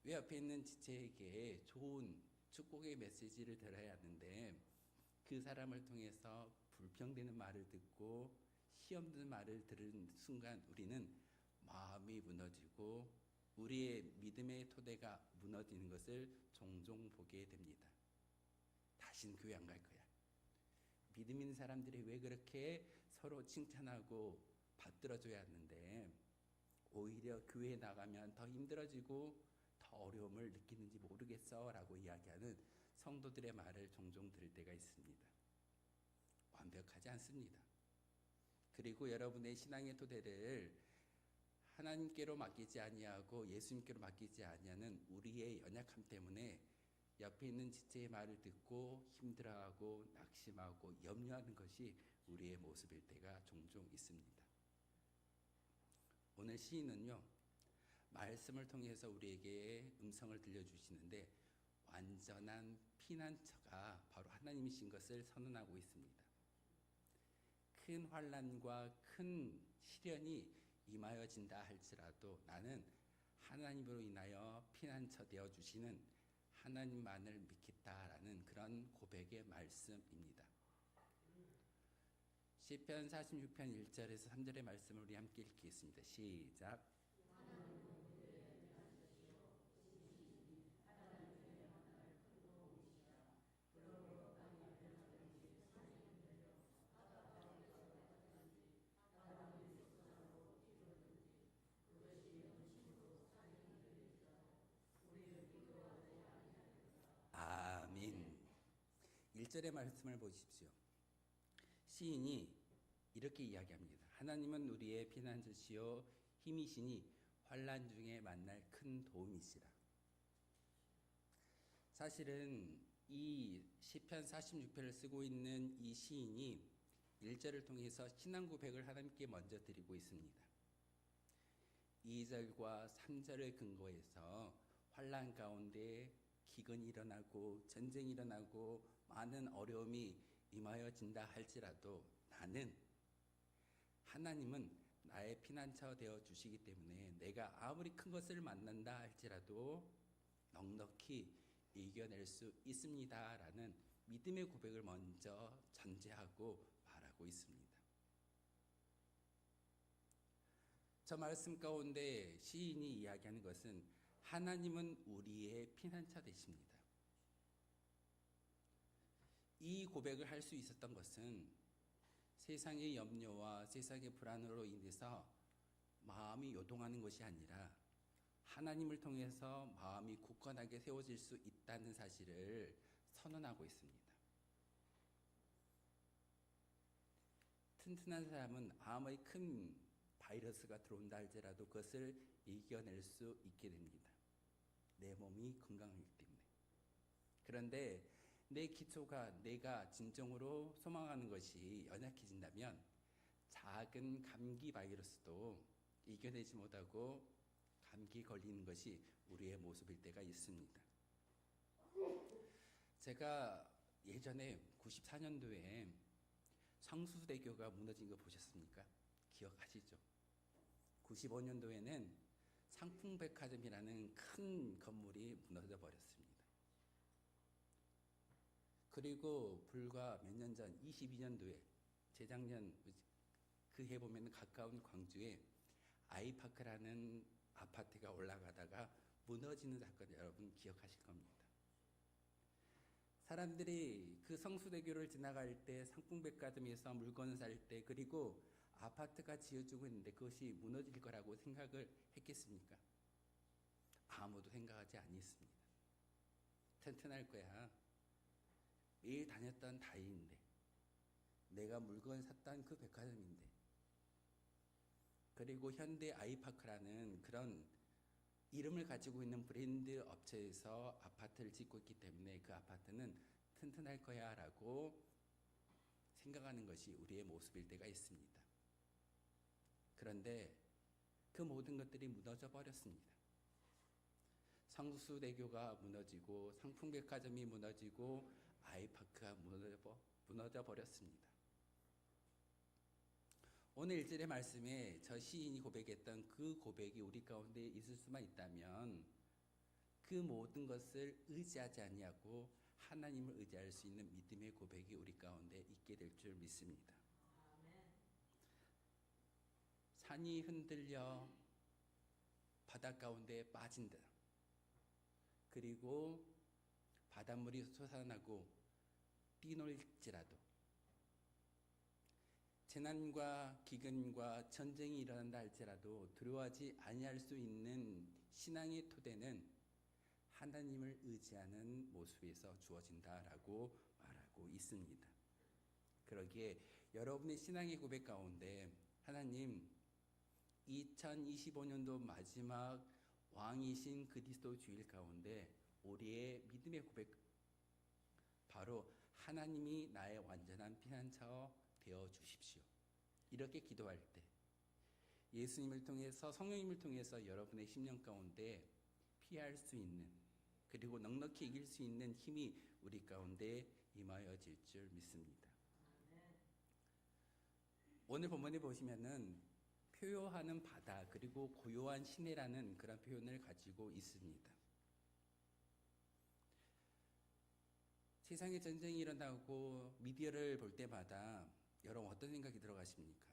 [SPEAKER 1] 왜 옆에 있는 지체에게 좋은 축복의 메시지를 들어야 하는데 그 사람을 통해서 불평되는 말을 듣고 시험 드는 말을 들은 순간 우리는 마음이 무너지고 우리의 믿음의 토대가 무너지는 것을 종종 보게 됩니다. 다신 교회 안 갈 거야. 믿음 있는 사람들이 왜 그렇게 서로 칭찬하고 받들어줘야 하는데 오히려 교회에 나가면 더 힘들어지고 더 어려움을 느끼는지 모르겠어 라고 이야기하는 성도들의 말을 종종 들을 때가 있습니다. 완벽하지 않습니다. 그리고 여러분의 신앙의 토대를 하나님께로 맡기지 아니하고 예수님께로 맡기지 아니하는 우리의 연약함 때문에 옆에 있는 지체의 말을 듣고 힘들어하고 낙심하고 염려하는 것이 우리의 모습일 때가 종종 있습니다. 오늘 시인은요, 말씀을 통해서 우리에게 음성을 들려주시는데 완전한 피난처가 바로 하나님이신 것을 선언하고 있습니다. 큰 환난과 큰 시련이 임하여진다 할지라도 나는 하나님으로 인하여 피난처 되어 주시는 하나님만을 믿겠다라는 그런 고백의 말씀입니다. 시편 46편 1절에서 3절의 말씀을 우리 함께 읽겠습니다. 시작. 아멘. 1절의 말씀을 보십시오. 시인이 이렇게 이야기합니다. 하나님은 우리의 피난처시요 힘이시니 환난 중에 만날 큰 도움이시라. 사실은 이 시편 46편을 쓰고 있는 이 시인이 1절을 통해서 신앙 고백을 하나님께 먼저 드리고 있습니다. 2절과 3절을 근거해서 환난 가운데 기근이 일어나고 전쟁이 일어나고 많은 어려움이 임하여진다 할지라도 나는 하나님은 나의 피난처 되어 주시기 때문에 내가 아무리 큰 것을 만난다 할지라도 넉넉히 이겨낼 수 있습니다 라는 믿음의 고백을 먼저 전제하고 말하고 있습니다. 저 말씀 가운데 시인이 이야기하는 것은 하나님은 우리의 피난처 되십니다. 이 고백을 할 수 있었던 것은 세상의 염려와 세상의 불안으로 인해서 마음이 요동하는 것이 아니라 하나님을 통해서 마음이 굳건하게 세워질 수 있다는 사실을 선언하고 있습니다. 튼튼한 사람은 아무리 큰 바이러스가 들어온다 할지라도 그것을 이겨낼 수 있게 됩니다. 내 몸이 건강하기 때문에. 그런데 내 기초가 내가 진정으로 소망하는 것이 연약해진다면 작은 감기 바이러스도 이겨내지 못하고 감기 걸리는 것이 우리의 모습일 때가 있습니다. 제가 예전에 94년도에 성수대교가 무너진 거 보셨습니까? 기억하시죠? 95년도에는 상풍백화점이라는 큰 건물이 무너져 버렸습니다. 그리고 불과 몇 년 전 22년도에 재작년 그 해 보면 가까운 광주에 아이파크라는 아파트가 올라가다가 무너지는 사건 여러분 기억하실 겁니다. 사람들이 그 성수대교를 지나갈 때 상풍백화점에서 물건 살 때 그리고 아파트가 지어지고 있는데 그것이 무너질 거라고 생각을 했겠습니까? 아무도 생각하지 않았습니다. 튼튼할 거야. 매일 다녔던 다이인데 내가 물건 샀던 그 백화점인데 그리고 현대 아이파크라는 그런 이름을 가지고 있는 브랜드 업체에서 아파트를 짓고 있기 때문에 그 아파트는 튼튼할 거야 라고 생각하는 것이 우리의 모습일 때가 있습니다. 그런데 그 모든 것들이 무너져 버렸습니다. 성수대교가 무너지고 상풍백화점이 무너지고 아이파크가 무너져 버렸습니다. 오늘 1절의 말씀에 저 시인이 고백했던 그 고백이 우리 가운데 있을 수만 있다면 그 모든 것을 의지하지 아니하고 하나님을 의지할 수 있는 믿음의 고백이 우리 가운데 있게 될 줄 믿습니다. 산이 흔들려 바다 가운데 빠진다. 그리고 바닷물이 솟아나고 뛰놀지라도 재난과 기근과 전쟁이 일어난다 할지라도 두려워하지 아니할 수 있는 신앙의 토대는 하나님을 의지하는 모습에서 주어진다라고 말하고 있습니다. 그러기에 여러분의 신앙의 고백 가운데 하나님 2025년도 마지막 왕이신 그리스도 주일 가운데 우리의 믿음의 고백 바로 하나님이 나의 완전한 피난처 되어 주십시오. 이렇게 기도할 때 예수님을 통해서 성령님을 통해서 여러분의 심령 가운데 피할 수 있는 그리고 넉넉히 이길 수 있는 힘이 우리 가운데 임하여질 줄 믿습니다. 오늘 본문에 보시면은 표효하는 바다 그리고 고요한 시내라는 그런 표현을 가지고 있습니다. 세상에 전쟁이 일어나고 미디어를 볼 때마다 여러분 어떤 생각이 들어가십니까?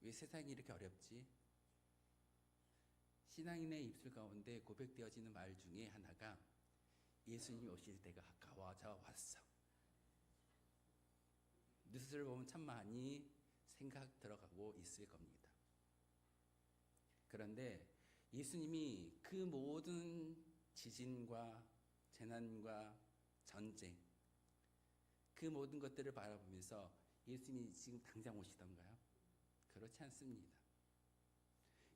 [SPEAKER 1] 왜 세상이 이렇게 어렵지? 신앙인의 입술 가운데 고백되어지는 말 중에 하나가 예수님이 오실 때가 가까워져 왔어. 뉴스를 보면 참 많이 생각 들어가고 있을 겁니다. 그런데 예수님이 그 모든 지진과 재난과 전쟁 그 모든 것들을 바라보면서 예수님이 지금 당장 오시던가요? 그렇지 않습니다.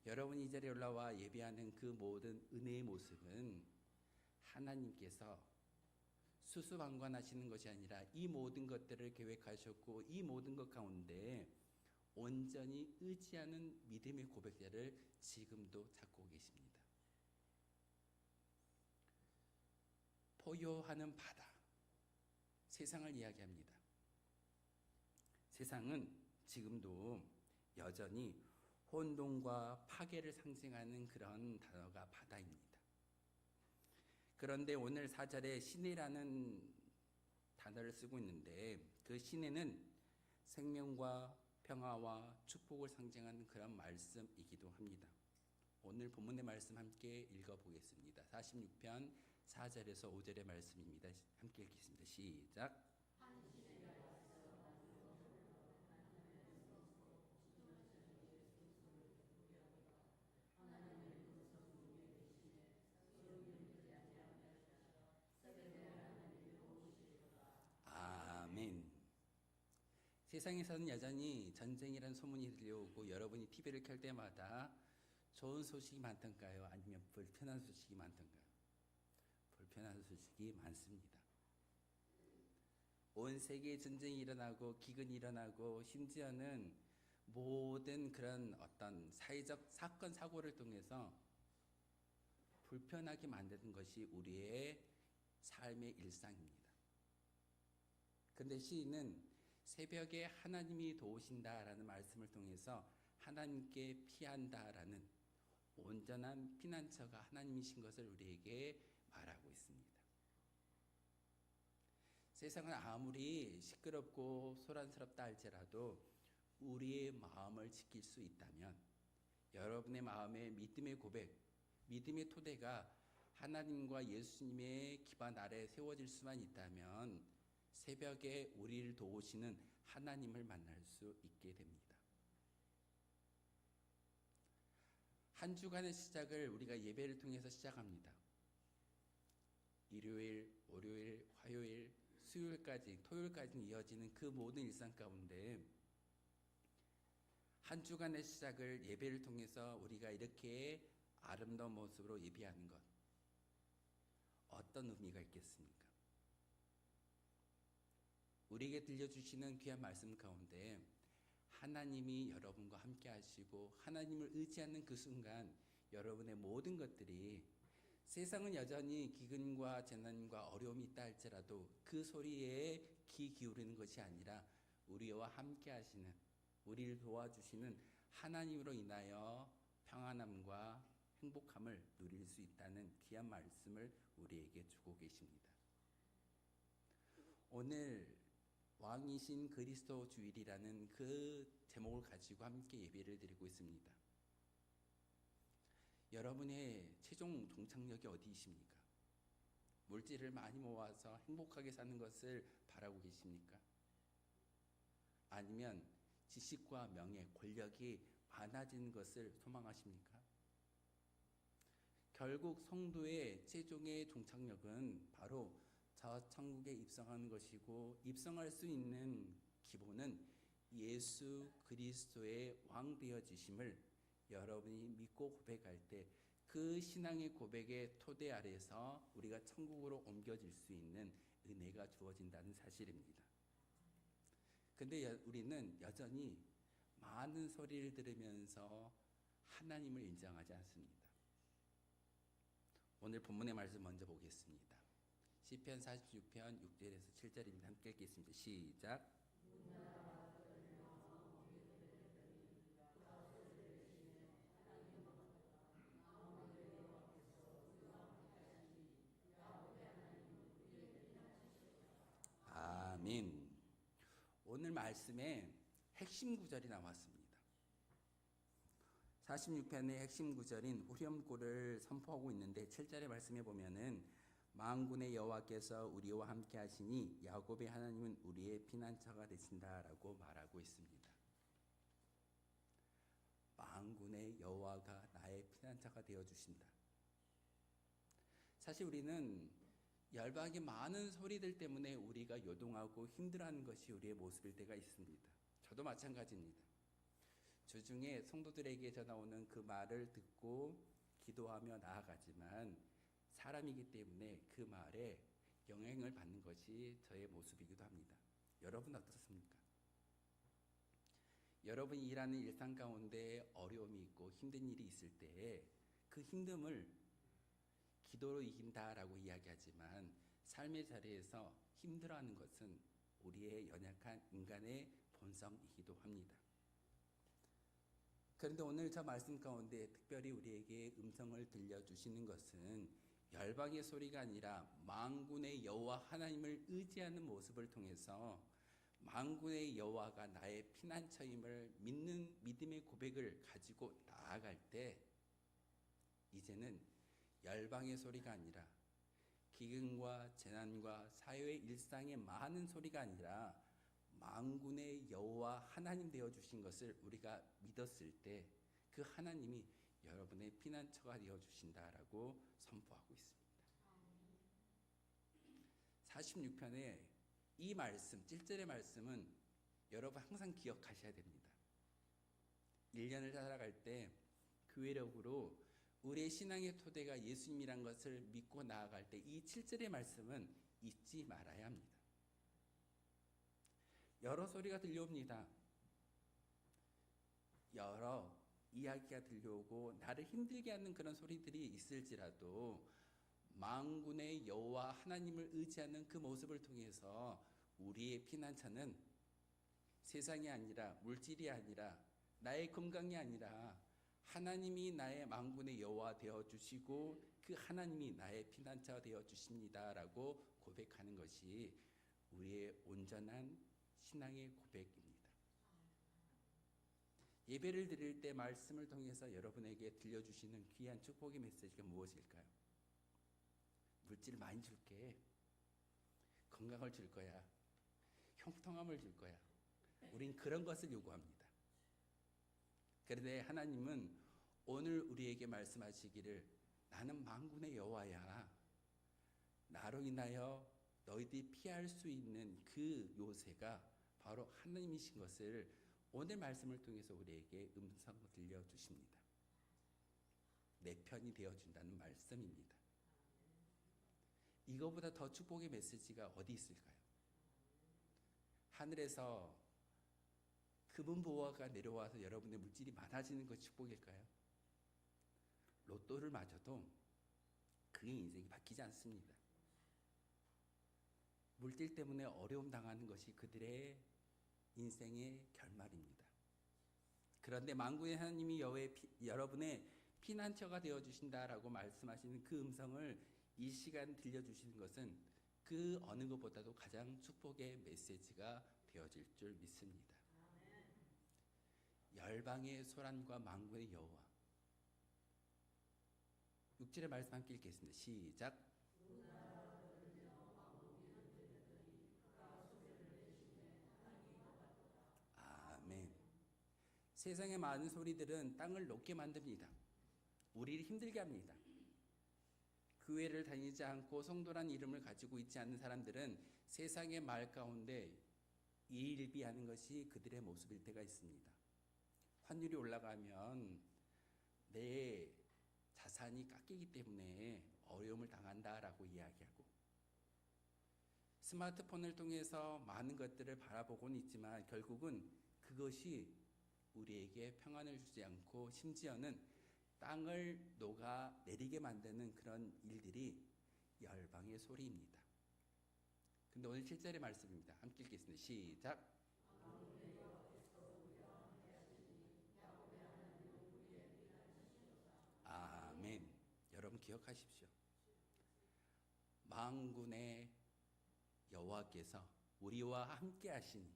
[SPEAKER 1] 여러분이 이 자리에 올라와 예배하는 그 모든 은혜의 모습은 하나님께서 수수방관하시는 것이 아니라 이 모든 것들을 계획하셨고 이 모든 것 가운데 온전히 의지하는 믿음의 고백자를 지금도 찾고 계십니다. 포효하는 바다, 세상을 이야기합니다. 세상은 지금도 여전히 혼돈과 파괴를 상징하는 그런 단어가 바다입니다. 그런데 오늘 4절에 시내라는 단어를 쓰고 있는데 그 시내는 생명과 평화와 축복을 상징하는 그런 말씀이기도 합니다. 오늘 본문의 말씀 함께 읽어보겠습니다. 46편 4절에서 5절의 말씀입니다. 함께 읽겠습니다. 시작. 세상에서는 여전히 전쟁이라는 소문이 들려오고 여러분이 TV를 켤 때마다 좋은 소식이 많던가요? 아니면 불편한 소식이 많던가요? 불편한 소식이 많습니다. 온 세계에 전쟁이 일어나고 기근이 일어나고 심지어는 모든 그런 어떤 사회적 사건 사고를 통해서 불편하게 만드는 것이 우리의 삶의 일상입니다. 그런데 시인은 새벽에 하나님이 도우신다라는 말씀을 통해서 하나님께 피한다라는 온전한 피난처가 하나님이신 것을 우리에게 말하고 있습니다. 세상은 아무리 시끄럽고 소란스럽다 할지라도 우리의 마음을 지킬 수 있다면 여러분의 마음에 믿음의 고백, 믿음의 토대가 하나님과 예수님의 기반 아래 세워질 수만 있다면 새벽에 우리를 도우시는 하나님을 만날 수 있게 됩니다. 한 주간의 시작을 우리가 예배를 통해서 시작합니다. 일요일, 월요일, 화요일, 수요일까지, 토요일까지 이어지는 그 모든 일상 가운데 한 주간의 시작을 예배를 통해서 우리가 이렇게 아름다운 모습으로 예배하는 것, 어떤 의미가 있겠습니까? 우리에게 들려주시는 귀한 말씀 가운데 하나님이 여러분과 함께 하시고 하나님을 의지하는 그 순간 여러분의 모든 것들이 세상은 여전히 기근과 재난과 어려움이 있다 할지라도 그 소리에 귀 기울이는 것이 아니라 우리와 함께 하시는, 우리를 도와주시는 하나님으로 인하여 평안함과 행복함을 누릴 수 있다는 귀한 말씀을 우리에게 주고 계십니다. 오늘 왕이신 그리스도 주일이라는 그 제목을 가지고 함께 예배를 드리고 있습니다. 여러분의 최종 종착역이 어디이십니까? 물질을 많이 모아서 행복하게 사는 것을 바라고 계십니까? 아니면 지식과 명예, 권력이 많아지는 것을 소망하십니까? 결국 성도의 최종의 종착역은 바로 저 천국에 입성하는 것이고 입성할 수 있는 기본은 예수 그리스도의 왕 되어지심을 여러분이 믿고 고백할 때 그 신앙의 고백의 토대 아래에서 우리가 천국으로 옮겨질 수 있는 은혜가 주어진다는 사실입니다. 근데 우리는 여전히 많은 소리를 들으면서 하나님을 인정하지 않습니다. 오늘 본문의 말씀 먼저 보겠습니다. 시편 46편 6절에서 7절입니다. 함께 읽겠습니다. 시작. 아멘. 오늘 말씀에 핵심 구절이 나왔습니다. 46편의 핵심 구절인 후렴구를 선포하고 있는데 7절의 말씀에 보면은 만군의 여호와께서 우리와 함께 하시니 야곱의 하나님은 우리의 피난처가 되신다라고 말하고 있습니다. 만군의 여호와가 나의 피난처가 되어 주신다. 사실 우리는 열방의 많은 소리들 때문에 우리가 요동하고 힘들어하는 것이 우리의 모습일 때가 있습니다. 저도 마찬가지입니다. 주중에 성도들에게 전하오는 그 말을 듣고 기도하며 나아가지만 사람이기 때문에 그 말에 영향을 받는 것이 저의 모습이기도 합니다. 여러분 어떻습니까? 여러분이 일하는 일상 가운데 어려움이 있고 힘든 일이 있을 때 그 힘듦을 기도로 이긴다라고 이야기하지만 삶의 자리에서 힘들어하는 것은 우리의 연약한 인간의 본성이기도 합니다. 그런데 오늘 저 말씀 가운데 특별히 우리에게 음성을 들려주시는 것은 열방의 소리가 아니라 만군의 여호와 하나님을 의지하는 모습을 통해서 만군의 여호와가 나의 피난처임을 믿는 믿음의 고백을 가지고 나아갈 때 이제는 열방의 소리가 아니라 기근과 재난과 사회의 일상의 많은 소리가 아니라 만군의 여호와 하나님 되어주신 것을 우리가 믿었을 때 그 하나님이 여러분의 피난처가 되어주신다라고 선포하고 있습니다. 46편의 이 말씀, 7절의 말씀은 여러분 항상 기억하셔야 됩니다. 1년을 살아갈 때 교회력으로 우리의 신앙의 토대가 예수님이란 것을 믿고 나아갈 때 이 7절의 말씀은 잊지 말아야 합니다. 여러 소리가 들려옵니다. 여러 이야기가 들려오고 나를 힘들게 하는 그런 소리들이 있을지라도 만군의 여호와 하나님을 의지하는 그 모습을 통해서 우리의 피난처는 세상이 아니라 물질이 아니라 나의 건강이 아니라 하나님이 나의 만군의 여호와 되어 주시고 그 하나님이 나의 피난처 되어 주십니다라고 고백하는 것이 우리의 온전한 신앙의 고백입니다. 예배를 드릴 때 말씀을 통해서 여러분에게 들려주시는 귀한 축복의 메시지가 무엇일까요? 물질을 많이 줄게. 건강을 줄 거야. 형통함을 줄 거야. 우린 그런 것을 요구합니다. 그런데 하나님은 오늘 우리에게 말씀하시기를 나는 만군의 여호와야. 나로 인하여 너희들이 피할 수 있는 그 요새가 바로 하나님이신 것을 오늘 말씀을 통해서 우리에게 음성을 들려주십니다. 내 편이 되어준다는 말씀입니다. 이거보다 더 축복의 메시지가 어디 있을까요? 하늘에서 금은 보화가 내려와서 여러분의 물질이 많아지는 것이 축복일까요? 로또를 맞아도 그의 인생이 바뀌지 않습니다. 물질 때문에 어려움 당하는 것이 그들의 인생의 결말입니다. 그런데 만군의 하나님이 여러분의 피난처가 되어주신다라고 말씀하시는 그 음성을 이 시간 들려주시는 것은 그 어느 것보다도 가장 축복의 메시지가 되어질 줄 믿습니다. 열방의 소란과 만군의 여호와. 6절의 말씀 함께 읽겠습니다. 시작. 아멘. 세상의 많은 소리들은 땅을 녹게 만듭니다. 우리를 힘들게 합니다. 교회를 다니지 않고 성도란 이름을 가지고 있지 않는 사람들은 세상의 말 가운데 일비하는 것이 그들의 모습일 때가 있습니다. 환율이 올라가면 내 자산이 깎이기 때문에 어려움을 당한다라고 이야기하고, 스마트폰을 통해서 많은 것들을 바라보고는 있지만 결국은 그것이 우리에게 평안을 주지 않고 심지어는 땅을 녹아내리게 만드는 그런 일들이 열방의 소리입니다. 근데 오늘 7절의 말씀입니다. 함께 읽겠습니다. 시작. 아멘. 여러분 기억하십시오. 만군의 여호와께서 우리와 함께 하시니,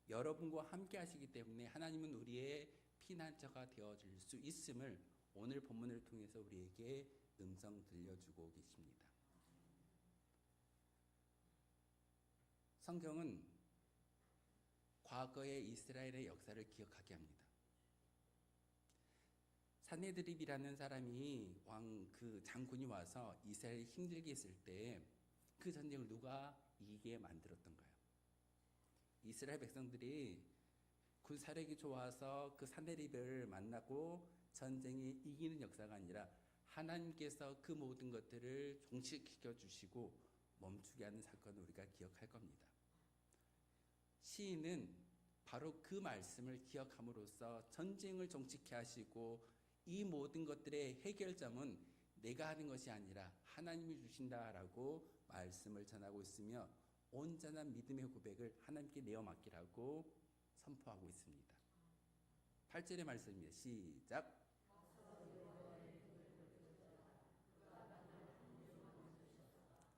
[SPEAKER 1] 여러분과 함께 하시기 때문에 하나님은 우리의 피난처가 되어줄 수 있음을 오늘 본문을 통해서 우리에게 음성 들려주고 계십니다. 성경은 과거의 이스라엘의 역사를 기억하게 합니다. 산헤드립이라는 사람이 그 장군이 와서 이스라엘을 힘들게 했을 때 그 전쟁을 누가 이기게 만들었던가요? 이스라엘 백성들이 군사력이 좋아서 그 산헤립을 만나고 전쟁에 이기는 역사가 아니라 하나님께서 그 모든 것들을 종식시켜 주시고 멈추게 하는 사건을 우리가 기억할 겁니다. 시인은 바로 그 말씀을 기억함으로써 전쟁을 종식케 하시고 이 모든 것들의 해결점은 내가 하는 것이 아니라 하나님이 주신다라고 말씀을 전하고 있으며 온전한 믿음의 고백을 하나님께 내어 맡기라고 선포하고 있습니다. 8절의 말씀입니다. 시작.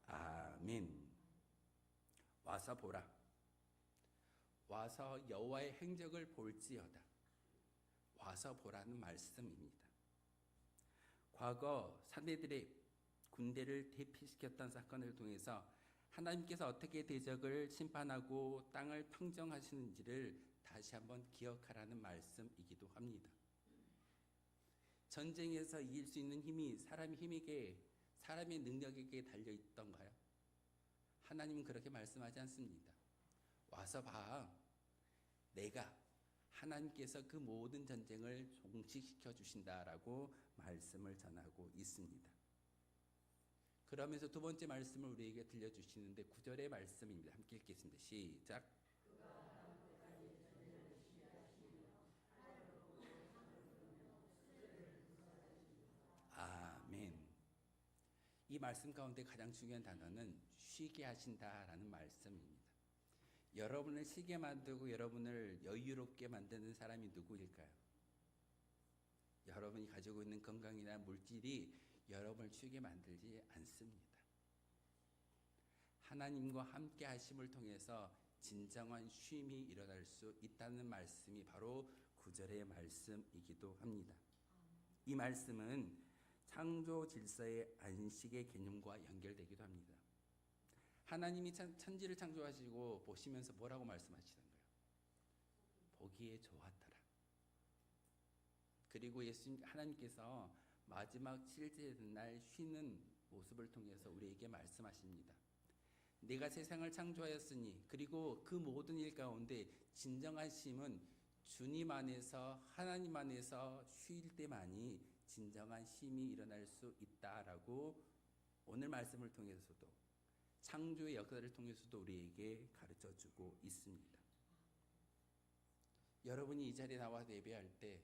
[SPEAKER 1] 아멘. 와서 보라. 와서 여호와의 행적을 볼지어다. 와서 보라는 말씀입니다. 과거 산헤드립 군대를 대피시켰던 사건을 통해서 하나님께서 어떻게 대적을 심판하고 땅을 평정하시는지를 다시 한번 기억하라는 말씀이기도 합니다. 전쟁에서 이길 수 있는 힘이 사람의 힘에게, 사람의 능력에게 달려 있던가요? 하나님은 그렇게 말씀하지 않습니다. 와서 봐. 내가 하나님께서 그 모든 전쟁을 종식시켜 주신다라고 말씀을 전하고 있습니다. 그러면서 두 번째 말씀을 우리에게 들려주시는데 9절의 말씀입니다. 함께 읽겠습니다. 시작. 아멘. 이 말씀 가운데 가장 중요한 단어는 쉬게 하신다라는 말씀입니다. 여러분을 쉬게 만들고 여러분을 여유롭게 만드는 사람이 누구일까요? 여러분이 가지고 있는 건강이나 물질이 여러분을 쉬게 만들지 않습니다. 하나님과 함께 하심을 통해서 진정한 쉼이 일어날 수 있다는 말씀이 바로 9절의 말씀이기도 합니다. 이 말씀은 창조 질서의 안식의 개념과 연결되기도 합니다. 하나님이 천지를 창조하시고 보시면서 뭐라고 말씀하시던가요? 보기에 좋았더라. 그리고 하나님께서 마지막 7째 날 쉬는 모습을 통해서 우리에게 말씀하십니다. 내가 세상을 창조하였으니 그리고 그 모든 일 가운데 진정한 쉼은 주님 안에서 하나님 안에서 쉴 때만이 진정한 쉼이 일어날 수 있다라고 오늘 말씀을 통해서도 창조의 역사를 통해서도 우리에게 가르쳐주고 있습니다. 여러분이 이 자리에 나와 예배할 때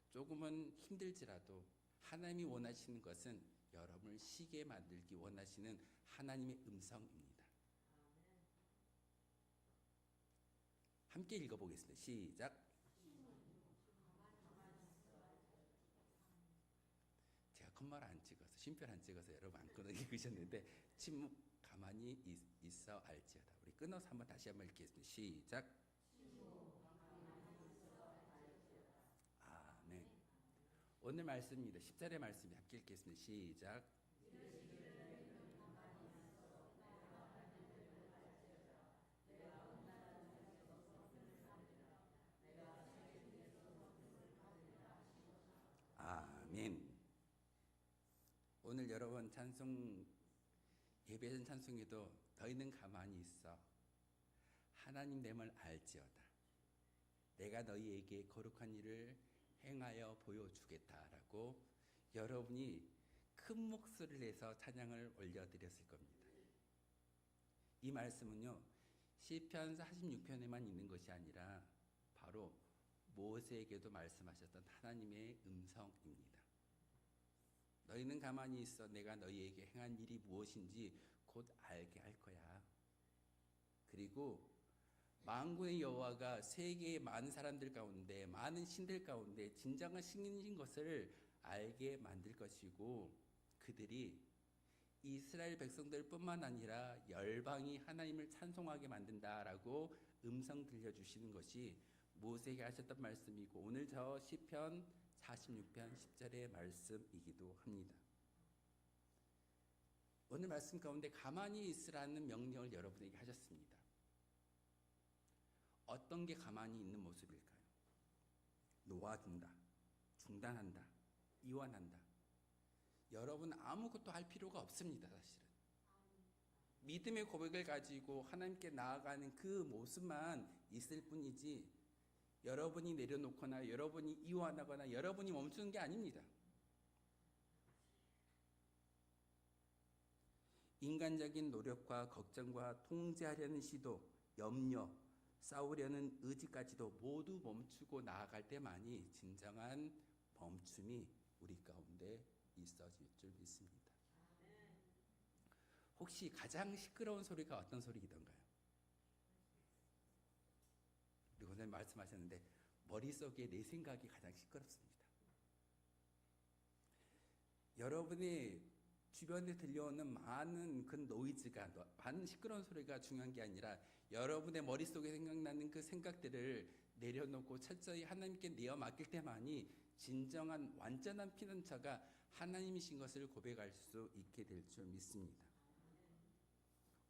[SPEAKER 1] 조금은 힘들지라도 하나님이 원하시는 것은 여러분을 쉬게 만들기 원하시는 하나님의 음성입니다. 함께 읽어보겠습니다. 시작. 제가 컴마를 안 찍어서 쉼표를 안 찍어서 여러분 안 끊어 읽으셨는데 침묵 가만히 있어 알지어다. 우리 끊어서 한번 다시 한번 읽겠습니다. 시작. 아멘. 오늘 말씀입니다. 10절의 말씀입니다. 함께 읽겠습니다. 시작. 아멘. 오늘 여러분 찬송 예배전 찬송에도 너희는 가만히 있어 하나님 됨을 알지어다. 내가 너희에게 거룩한 일을 행하여 보여주겠다라고 여러분이 큰 목소리를 내서 찬양을 올려드렸을 겁니다. 이 말씀은요 시편 46편에만 있는 것이 아니라 바로 모세에게도 말씀하셨던 하나님의 음성입니다. 너희는 가만히 있어 내가 너희에게 행한 일이 무엇인지 곧 알게 할 거야. 그리고 만군의 여호와가 세계의 많은 사람들 가운데 많은 신들 가운데 진정한 신인 것을 알게 만들 것이고 그들이 이스라엘 백성들뿐만 아니라 열방이 하나님을 찬송하게 만든다라고 음성 들려주시는 것이 모세에게 하셨던 말씀이고 오늘 저 시편 46편 10절의 말씀이기도 합니다. 오늘 말씀 가운데 가만히 있으라는 명령을 여러분에게 하셨습니다. 어떤 게 가만히 있는 모습일까요? 놓아둔다, 중단한다, 이완한다. 여러분 아무것도 할 필요가 없습니다. 사실은 믿음의 고백을 가지고 하나님께 나아가는 그 모습만 있을 뿐이지 여러분이 내려놓거나 여러분이 이완하거나 여러분이 멈추는 게 아닙니다. 인간적인 노력과 걱정과 통제하려는 시도, 염려, 싸우려는 의지까지도 모두 멈추고 나아갈 때만이 진정한 멈춤이 우리 가운데 있어질 줄 믿습니다. 혹시 가장 시끄러운 소리가 어떤 소리이던가요? 우리 원장님 말씀하셨는데 머릿속에 내 생각이 가장 시끄럽습니다. 여러분의 주변에 들려오는 많은 그 노이즈가 많은 시끄러운 소리가 중요한 게 아니라 여러분의 머릿속에 생각나는 그 생각들을 내려놓고 철저히 하나님께 내어 맡길 때만이 진정한 완전한 피난처가 하나님이신 것을 고백할 수 있게 될 줄 믿습니다.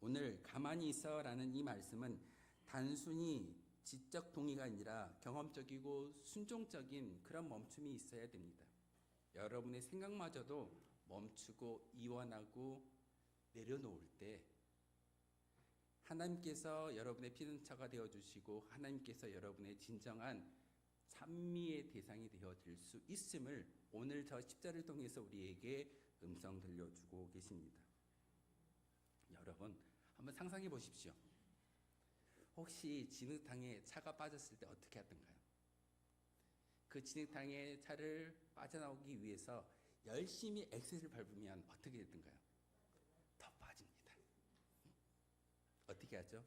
[SPEAKER 1] 오늘 가만히 있어라는 이 말씀은 단순히 지적 동의가 아니라 경험적이고 순종적인 그런 멈춤이 있어야 됩니다. 여러분의 생각마저도 멈추고 이완하고 내려놓을 때 하나님께서 여러분의 피난처가 되어주시고 하나님께서 여러분의 진정한 찬미의 대상이 되어질 수 있음을 오늘 저 십자를 통해서 우리에게 음성 들려주고 계십니다. 여러분 한번 상상해 보십시오. 혹시 진흙탕에 차가 빠졌을 때 어떻게 하던가요? 그 진흙탕에 차를 빠져나오기 위해서 열심히 엑셀을 밟으면 어떻게 되던가요? 더 빠집니다. 어떻게 하죠?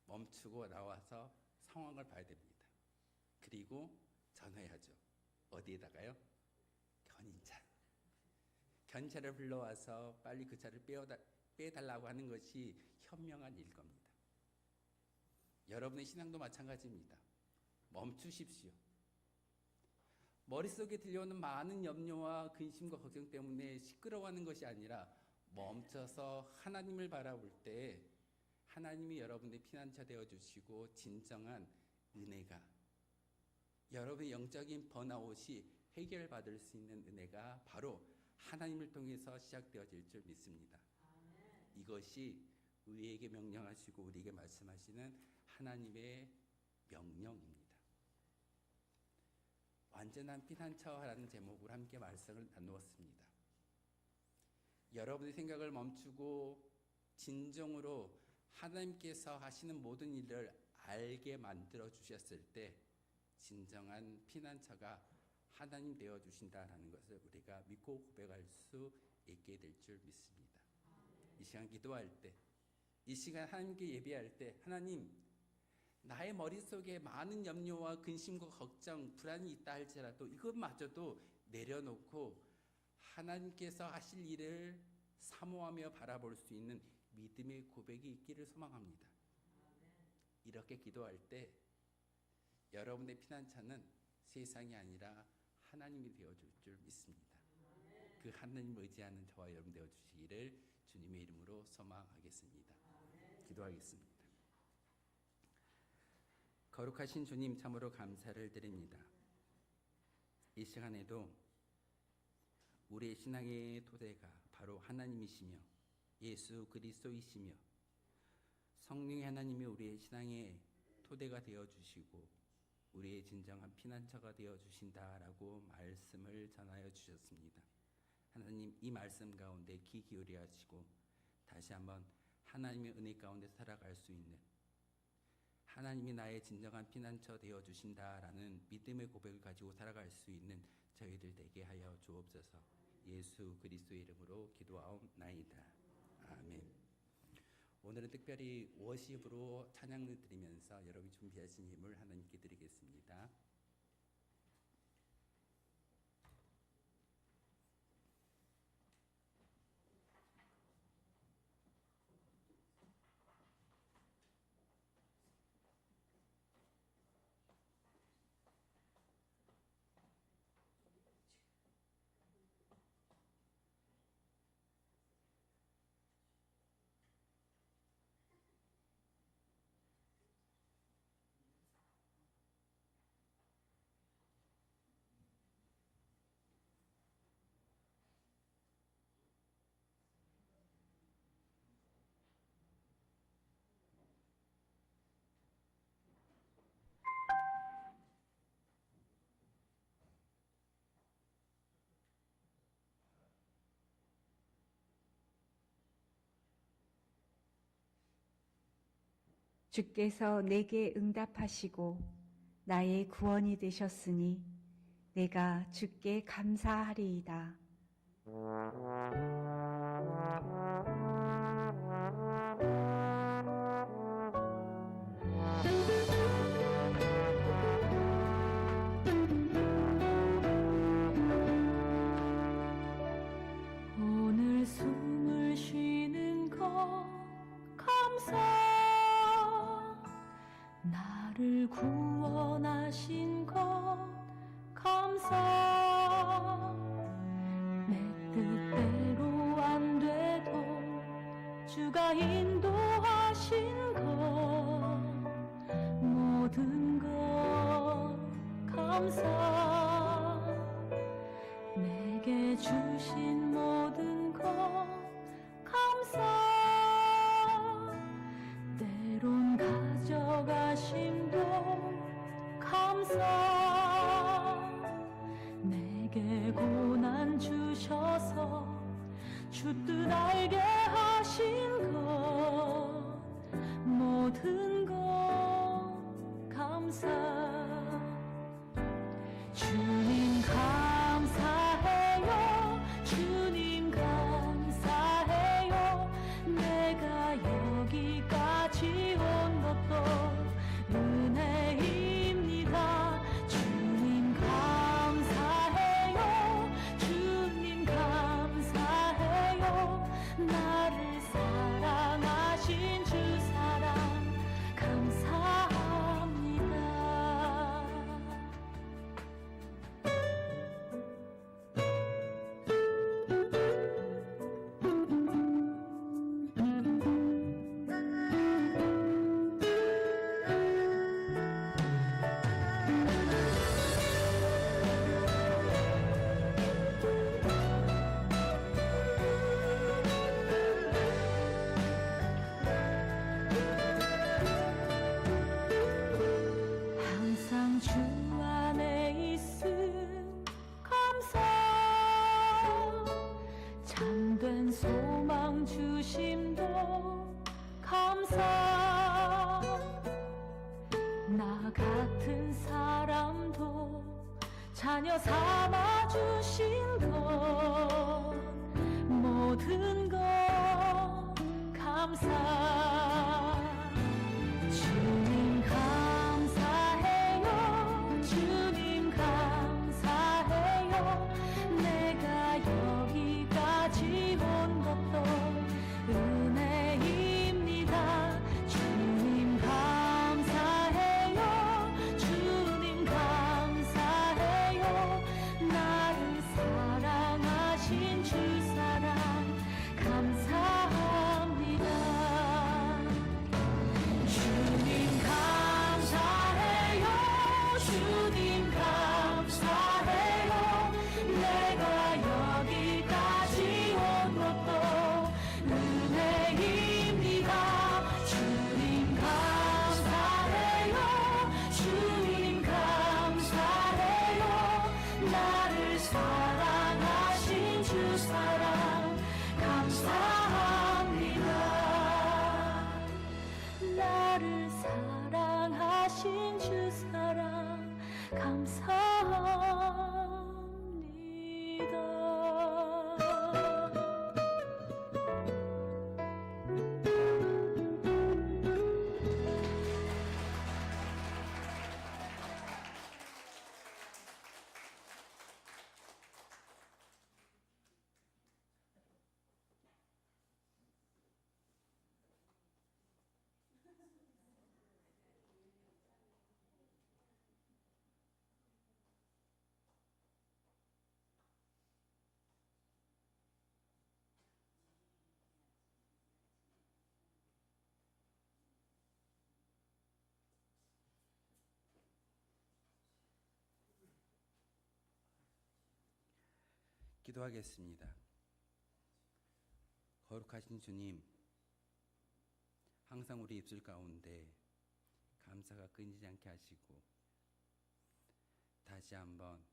[SPEAKER 1] 멈추고 나와서 상황을 봐야 됩니다. 그리고 전화해야죠. 어디에다가요? 견인차. 견인차를 불러와서 빨리 그 차를 빼달라고 하는 것이 현명한 일 겁니다. 여러분의 신앙도 마찬가지입니다. 멈추십시오. 머릿속에 들려오는 많은 염려와 근심과 걱정 때문에 시끄러워하는 것이 아니라 멈춰서 하나님을 바라볼 때 하나님이 여러분의 피난처 되어주시고 진정한 은혜가 여러분의 영적인 번아웃이 해결받을 수 있는 은혜가 바로 하나님을 통해서 시작되어질 줄 믿습니다. 이것이 우리에게 명령하시고 우리에게 말씀하시는 하나님의 명령입니다. 완전한 피난처라는 제목으로 함께 말씀을 나누었습니다. 여러분의 생각을 멈추고 진정으로 하나님께서 하시는 모든 일을 알게 만들어 주셨을 때 진정한 피난처가 하나님 되어 주신다라는 것을 우리가 믿고 고백할 수 있게 될 줄 믿습니다. 이 시간 기도할 때, 이 시간 하나님께 예배할 때 하나님 나의 머릿속에 많은 염려와 근심과 걱정, 불안이 있다 할지라도 이것마저도 내려놓고 하나님께서 하실 일을 사모하며 바라볼 수 있는 믿음의 고백이 있기를 소망합니다. 이렇게 기도할 때 여러분의 피난처는 세상이 아니라 하나님이 되어줄 줄 믿습니다. 그 하나님을 의지하는 저와 여러분 되어주시기를 주님의 이름으로 소망하겠습니다. 기도하겠습니다. 거룩하신 주님 참으로 감사를 드립니다. 이 시간에도 우리의 신앙의 토대가 바로 하나님이시며 예수 그리스도이시며 성령의 하나님이 우리의 신앙의 토대가 되어주시고 우리의 진정한 피난처가 되어주신다라고 말씀을 전하여 주셨습니다. 하나님 이 말씀 가운데 귀 기울여 하시고 다시 한번 하나님의 은혜 가운데 살아갈 수 있는 하나님이 나의 진정한 피난처 되어주신다라는 믿음의 고백을 가지고 살아갈 수 있는 저희들 되게 하여 주옵소서. 예수 그리스도의 이름으로 기도하옵나이다. 아멘. 오늘은 특별히 워십으로 찬양을 드리면서 여러분이 준비하신 힘을 하나님께 드리겠습니다.
[SPEAKER 3] 주께서 내게 응답하시고 나의 구원이 되셨으니 내가 주께 감사하리이다. 오늘 숨을 쉬는 것 감사 나를 구원하신 것 감사 내 뜻대로 안 돼도 주가 인도하신 것 모든 것 감사 내게 주신 모든 것 감사 감사 내게 고난 주셔서 주뜻 알게 하신 것 모든 것 감사 주님 감사해요 주님 감사해요 내가 여기까지 온 것도 은혜입니다 주님 감사해요 주님 감사해요 나를 사랑하신 주 사랑 감사합니다 항상 주 안에 있음 감사 참된 소망 주심도 감사 나 같은 사람도 자녀 삼아 주신 것 모든 것 감사 주님 감사해요 주님 감사해요 내가 여기까지 온 것도 은혜입니다 주님 감사해요 주님 감사해요 나를 사랑하신 주 사랑 감사합니다 주님 감사해요 주님 감사해요 내가 여기까지 온 것도 은혜입니다 주님 감사해요 주님 감사해요 나를 사랑하신 주 사랑 감사합니다 나를 사랑하신 주 사랑
[SPEAKER 1] 기도하겠습니다. 거룩하신 주님, 항상 우리 입술 가운데 감사가 끊이지 않게 하시고 다시 한번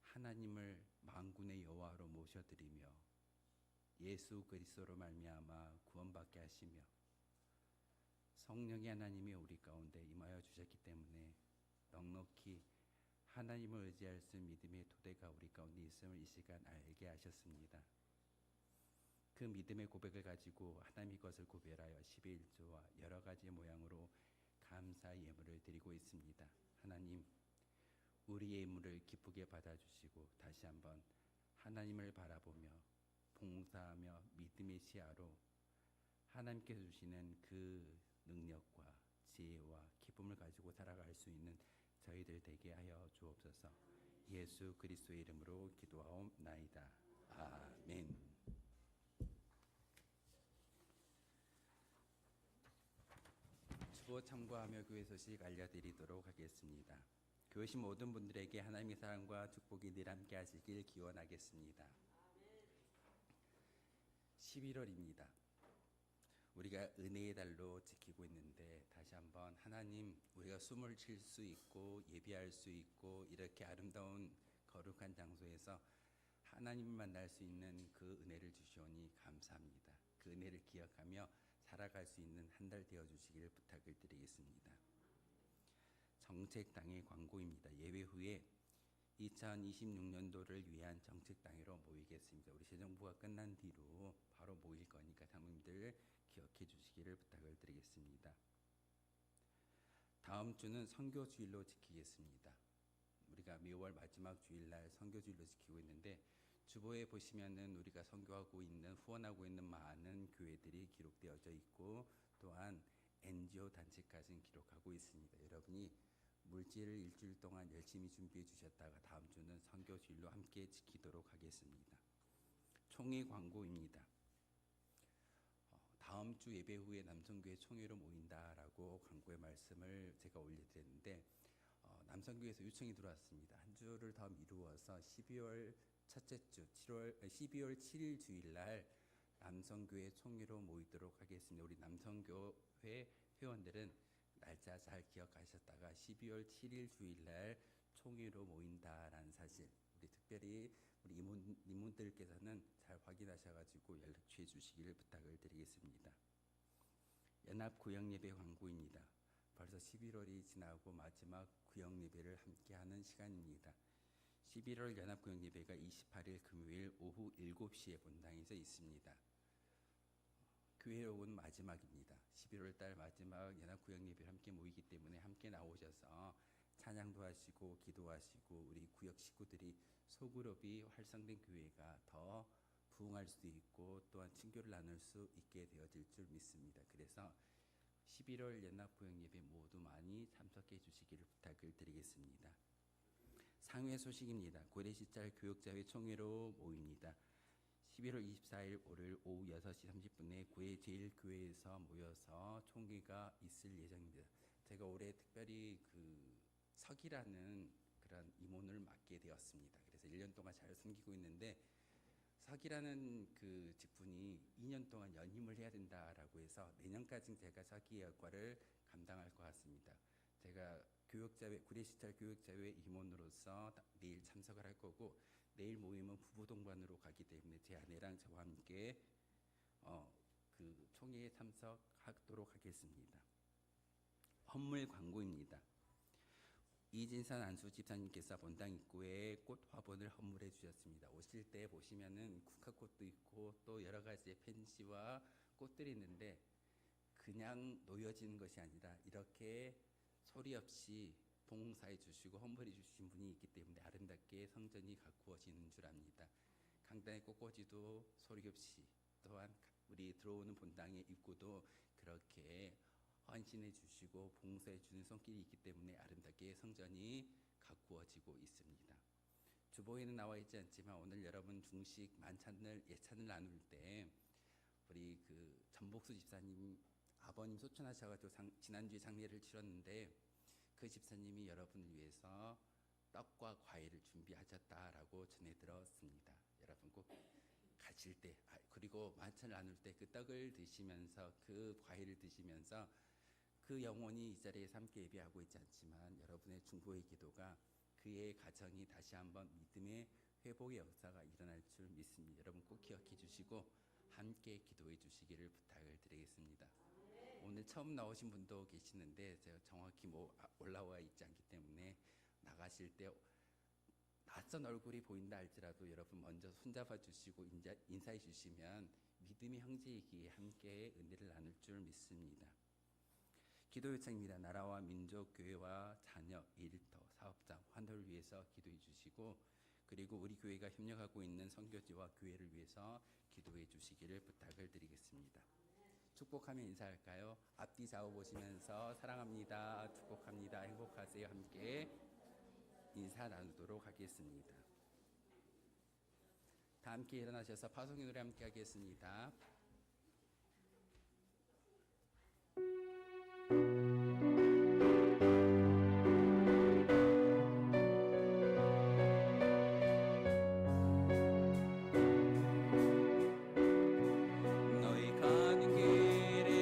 [SPEAKER 1] 하나님을 만군의 여호와로 모셔드리며 예수 그리스도로 말미암아 구원받게 하시며 성령의 하나님이 우리 가운데 임하여 주셨기 때문에 넉넉히 하나님을 의지할 수 있는 믿음의 토대가 우리 가운데 있음을 이 시간 알게 하셨습니다. 그 믿음의 고백을 가지고 하나님의 것을 구별하여 11조와 여러 가지 모양으로 감사의 예물을 드리고 있습니다. 하나님, 우리의 예물을 기쁘게 받아주시고 다시 한번 하나님을 바라보며 봉사하며 믿음의 시야로 하나님께서 주시는 그 능력과 지혜와 기쁨을 가지고 살아갈 수 있는 저희들 되게 하여 주옵소서. 예수 그리스도의 이름으로 기도하옵나이다. 아멘. 주보 참고하며 교회 소식 알려드리도록 하겠습니다. 교회신 모든 분들에게 하나님의 사랑과 축복이 늘 함께 하시길 기원하겠습니다. 11월입니다. 우리가 은혜의 달로 지키고 있는데 다시 한번 하나님 우리가 숨을 쉴 수 있고 예비할 수 있고 이렇게 아름다운 거룩한 장소에서 하나님을 만날 수 있는 그 은혜를 주시오니 감사합니다. 그 은혜를 기억하며 살아갈 수 있는 한 달 되어 주시기를 부탁을 드리겠습니다. 정책당의 광고입니다. 예배 후에 2026년도를 위한 정책당회로 모이겠습니다. 우리 새 정부가 끝난 뒤로 바로 모일 거니까 장로님들 기억해 주시기를 부탁을 드리겠습니다. 다음 주는 선교주일로 지키겠습니다. 우리가 매월 마지막 주일날 선교주일로 지키고 있는데 주보에 보시면은 우리가 선교하고 있는 후원하고 있는 많은 교회들이 기록되어져 있고 또한 NGO 단체까지는 기록하고 있습니다. 여러분이 물질을 일주일 동안 열심히 준비해 주셨다가 다음 주는 선교주일로 함께 지키도록 하겠습니다. 총회 광고입니다. 다음 주 예배 후에 남성교회 총회로 모인다라고 광고의 말씀을 제가 올려드렸는데 남성교회에서 요청이 들어왔습니다. 한 주를 더 미루어서 12월 첫째 주 12월 7일 주일날 남성교회 총회로 모이도록 하겠습니다. 우리 남성교회 회원들은 날짜 잘 기억하셨다가 12월 7일 주일날 총회로 모인다라는 사실 우리 특별히 우리 이모들께서는 잘 확인하셔가지고 연락 취해 주시기를 부탁을 드리겠습니다. 연합 구역예배 광고입니다. 벌써 11월이 지나고 마지막 구역예배를 함께하는 시간입니다. 11월 연합 구역예배가 28일 금요일 오후 7시에 본당에서 있습니다. 교회로 온 마지막입니다. 11월 달 마지막 연합 구역 예배를 함께 모이기 때문에 함께 나오셔서 찬양도 하시고 기도하시고 우리 구역 식구들이 소그룹이 활성된 교회가 더 부흥할 수도 있고 또한 친교를 나눌 수 있게 되어질 줄 믿습니다. 그래서 11월 연합 구역 예배 모두 많이 참석해 주시기를 부탁을 드리겠습니다. 상회 소식입니다. 고래시찰 교역자회 총회로 모입니다. 11월 24일 월요일 오후 6시 30분에 구회 제1교회에서 모여서 총회가 있을 예정입니다. 제가 올해 특별히 그 서기라는 그런 임원을 맡게 되었습니다. 그래서 1년 동안 잘 섬기고 있는데 서기라는 그 직분이 2년 동안 연임을 해야 된다라고 해서 내년까지 제가 서기 역할을 감당할 것 같습니다. 제가 교역자회 구례시찰 교역자회 임원으로서 내일 참석을 할 거고 내일 모임은 부부 동반으로 가기 때문에 제 아내랑 저와 함께 그 총회에 참석하도록 하겠습니다. 헌물 광고입니다. 이진산 안수 집사님께서 본당 입구에 꽃 화분을 헌물해 주셨습니다. 오실 때 보시면은 국화꽃도 있고 또 여러 가지의 펜시와 꽃들이 있는데 그냥 놓여지는 것이 아니라 이렇게 소리 없이 봉사해 주시고 헌물해 주신 분이 있기 때문에 아름답게 성전이 가꾸어지는 줄 압니다. 강단의 꽃꽂이도 소리 없이 또한 우리 들어오는 본당의 입구도 그렇게 헌신해 주시고 봉사해 주는 손길이 있기 때문에 아름답게 성전이 가꾸어지고 있습니다. 주보에는 나와 있지 않지만 오늘 여러분 중식 만찬을 예찬을 나눌 때 우리 그 전복수 집사님 아버님 소천하셔가지고 지난주에 장례를 치렀는데 그 집사님이 여러분을 위해서 떡과 과일을 준비하셨다라고 전해 들었습니다. 여러분 꼭 가실 때 그리고 만찬을 나눌 때 그 떡을 드시면서 그 과일을 드시면서 그 영혼이 이 자리에서 함께 예배하고 있지 않지만 여러분의 중보의 기도가 그의 가정이 다시 한번 믿음의 회복의 역사가 일어날 줄 믿습니다. 여러분 꼭 기억해 주시고 함께 기도해 주시기를 부탁을 드리겠습니다. 오늘 처음 나오신 분도 계시는데 제가 정확히 올라와 있지 않기 때문에 나가실 때 낯선 얼굴이 보인다 할지라도 여러분 먼저 손잡아 주시고 인사해 주시면 믿음의 형제이기에 함께 은혜를 나눌 줄 믿습니다. 기도 요청입니다. 나라와 민족, 교회와 자녀, 일터, 사업장, 환도를 위해서 기도해 주시고 그리고 우리 교회가 협력하고 있는 선교지와 교회를 위해서 기도해 주시기를 부탁을 드리겠습니다. 축복하며 인사할까요? 앞뒤 좌우 보시면서 사랑합니다, 축복합니다, 행복하세요 함께 인사 나누도록 하겠습니다. 다 함께 일어나셔서 파송의 노래 함께 하겠습니다. 너희 가는 길에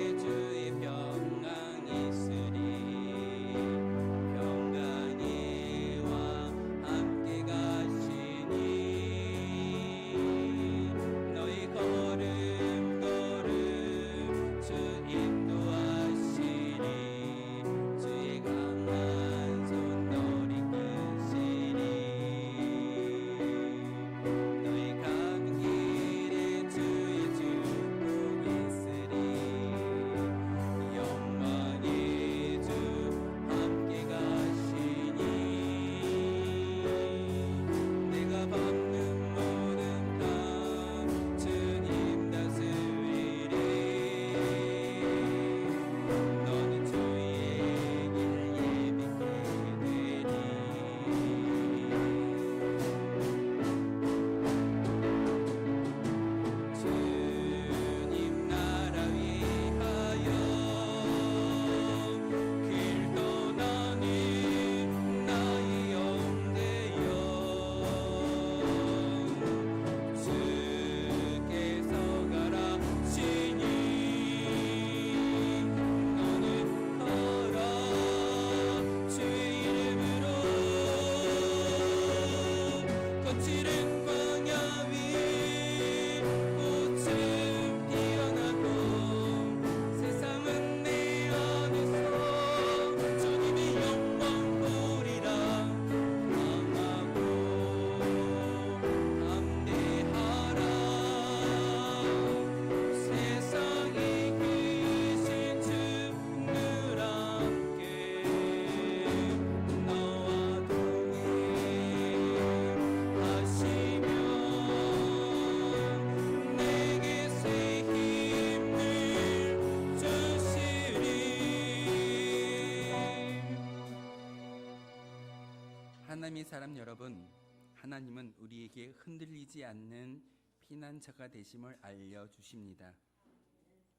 [SPEAKER 1] 하나님의 사람 여러분, 하나님은 우리에게 흔들리지 않는 피난처가 되심을 알려주십니다.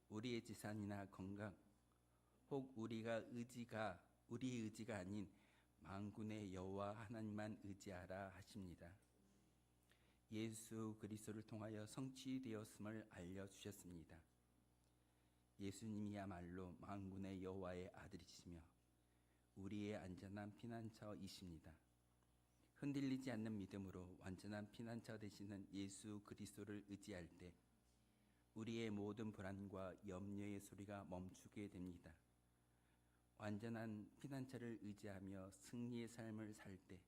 [SPEAKER 1] 우리의 재산이나 건강, 혹 우리의 의지가 아닌 만군의 여호와 하나님만 의지하라 하십니다. 예수 그리스도를 통하여 성취되었음을 알려주셨습니다. 예수님이야말로 만군의 여호와의 아들이시며 우리의 안전한 피난처이십니다. 흔들리지 않는 믿음으로 완전한 피난처 되시는 예수 그리스도를 의지할 때 우리의 모든 불안과 염려의 소리가 멈추게 됩니다. 완전한 피난처를 의지하며 승리의 삶을 살 때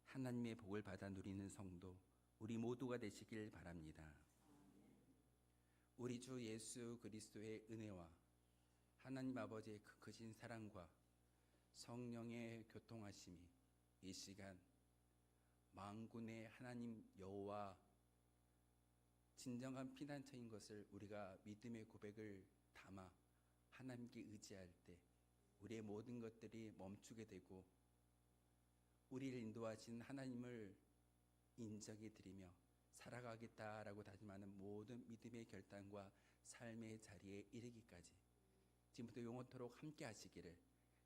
[SPEAKER 1] 하나님의 복을 받아 누리는 성도 우리 모두가 되시길 바랍니다. 우리 주 예수 그리스도의 은혜와 하나님 아버지의 크신 사랑과 성령의 교통하심이 이 시간 만군의 하나님 여호와 진정한 피난처인 것을 우리가 믿음의 고백을 담아 하나님께 의지할 때 우리의 모든 것들이 멈추게 되고 우리를 인도하신 하나님을 인정해 드리며 살아가겠다라고 다짐하는 모든 믿음의 결단과 삶의 자리에 이르기까지 지금부터 영원토록 함께 하시기를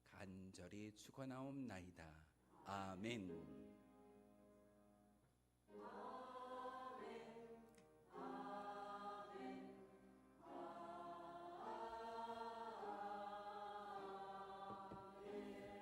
[SPEAKER 1] 간절히 축원하옵나이다. 아멘.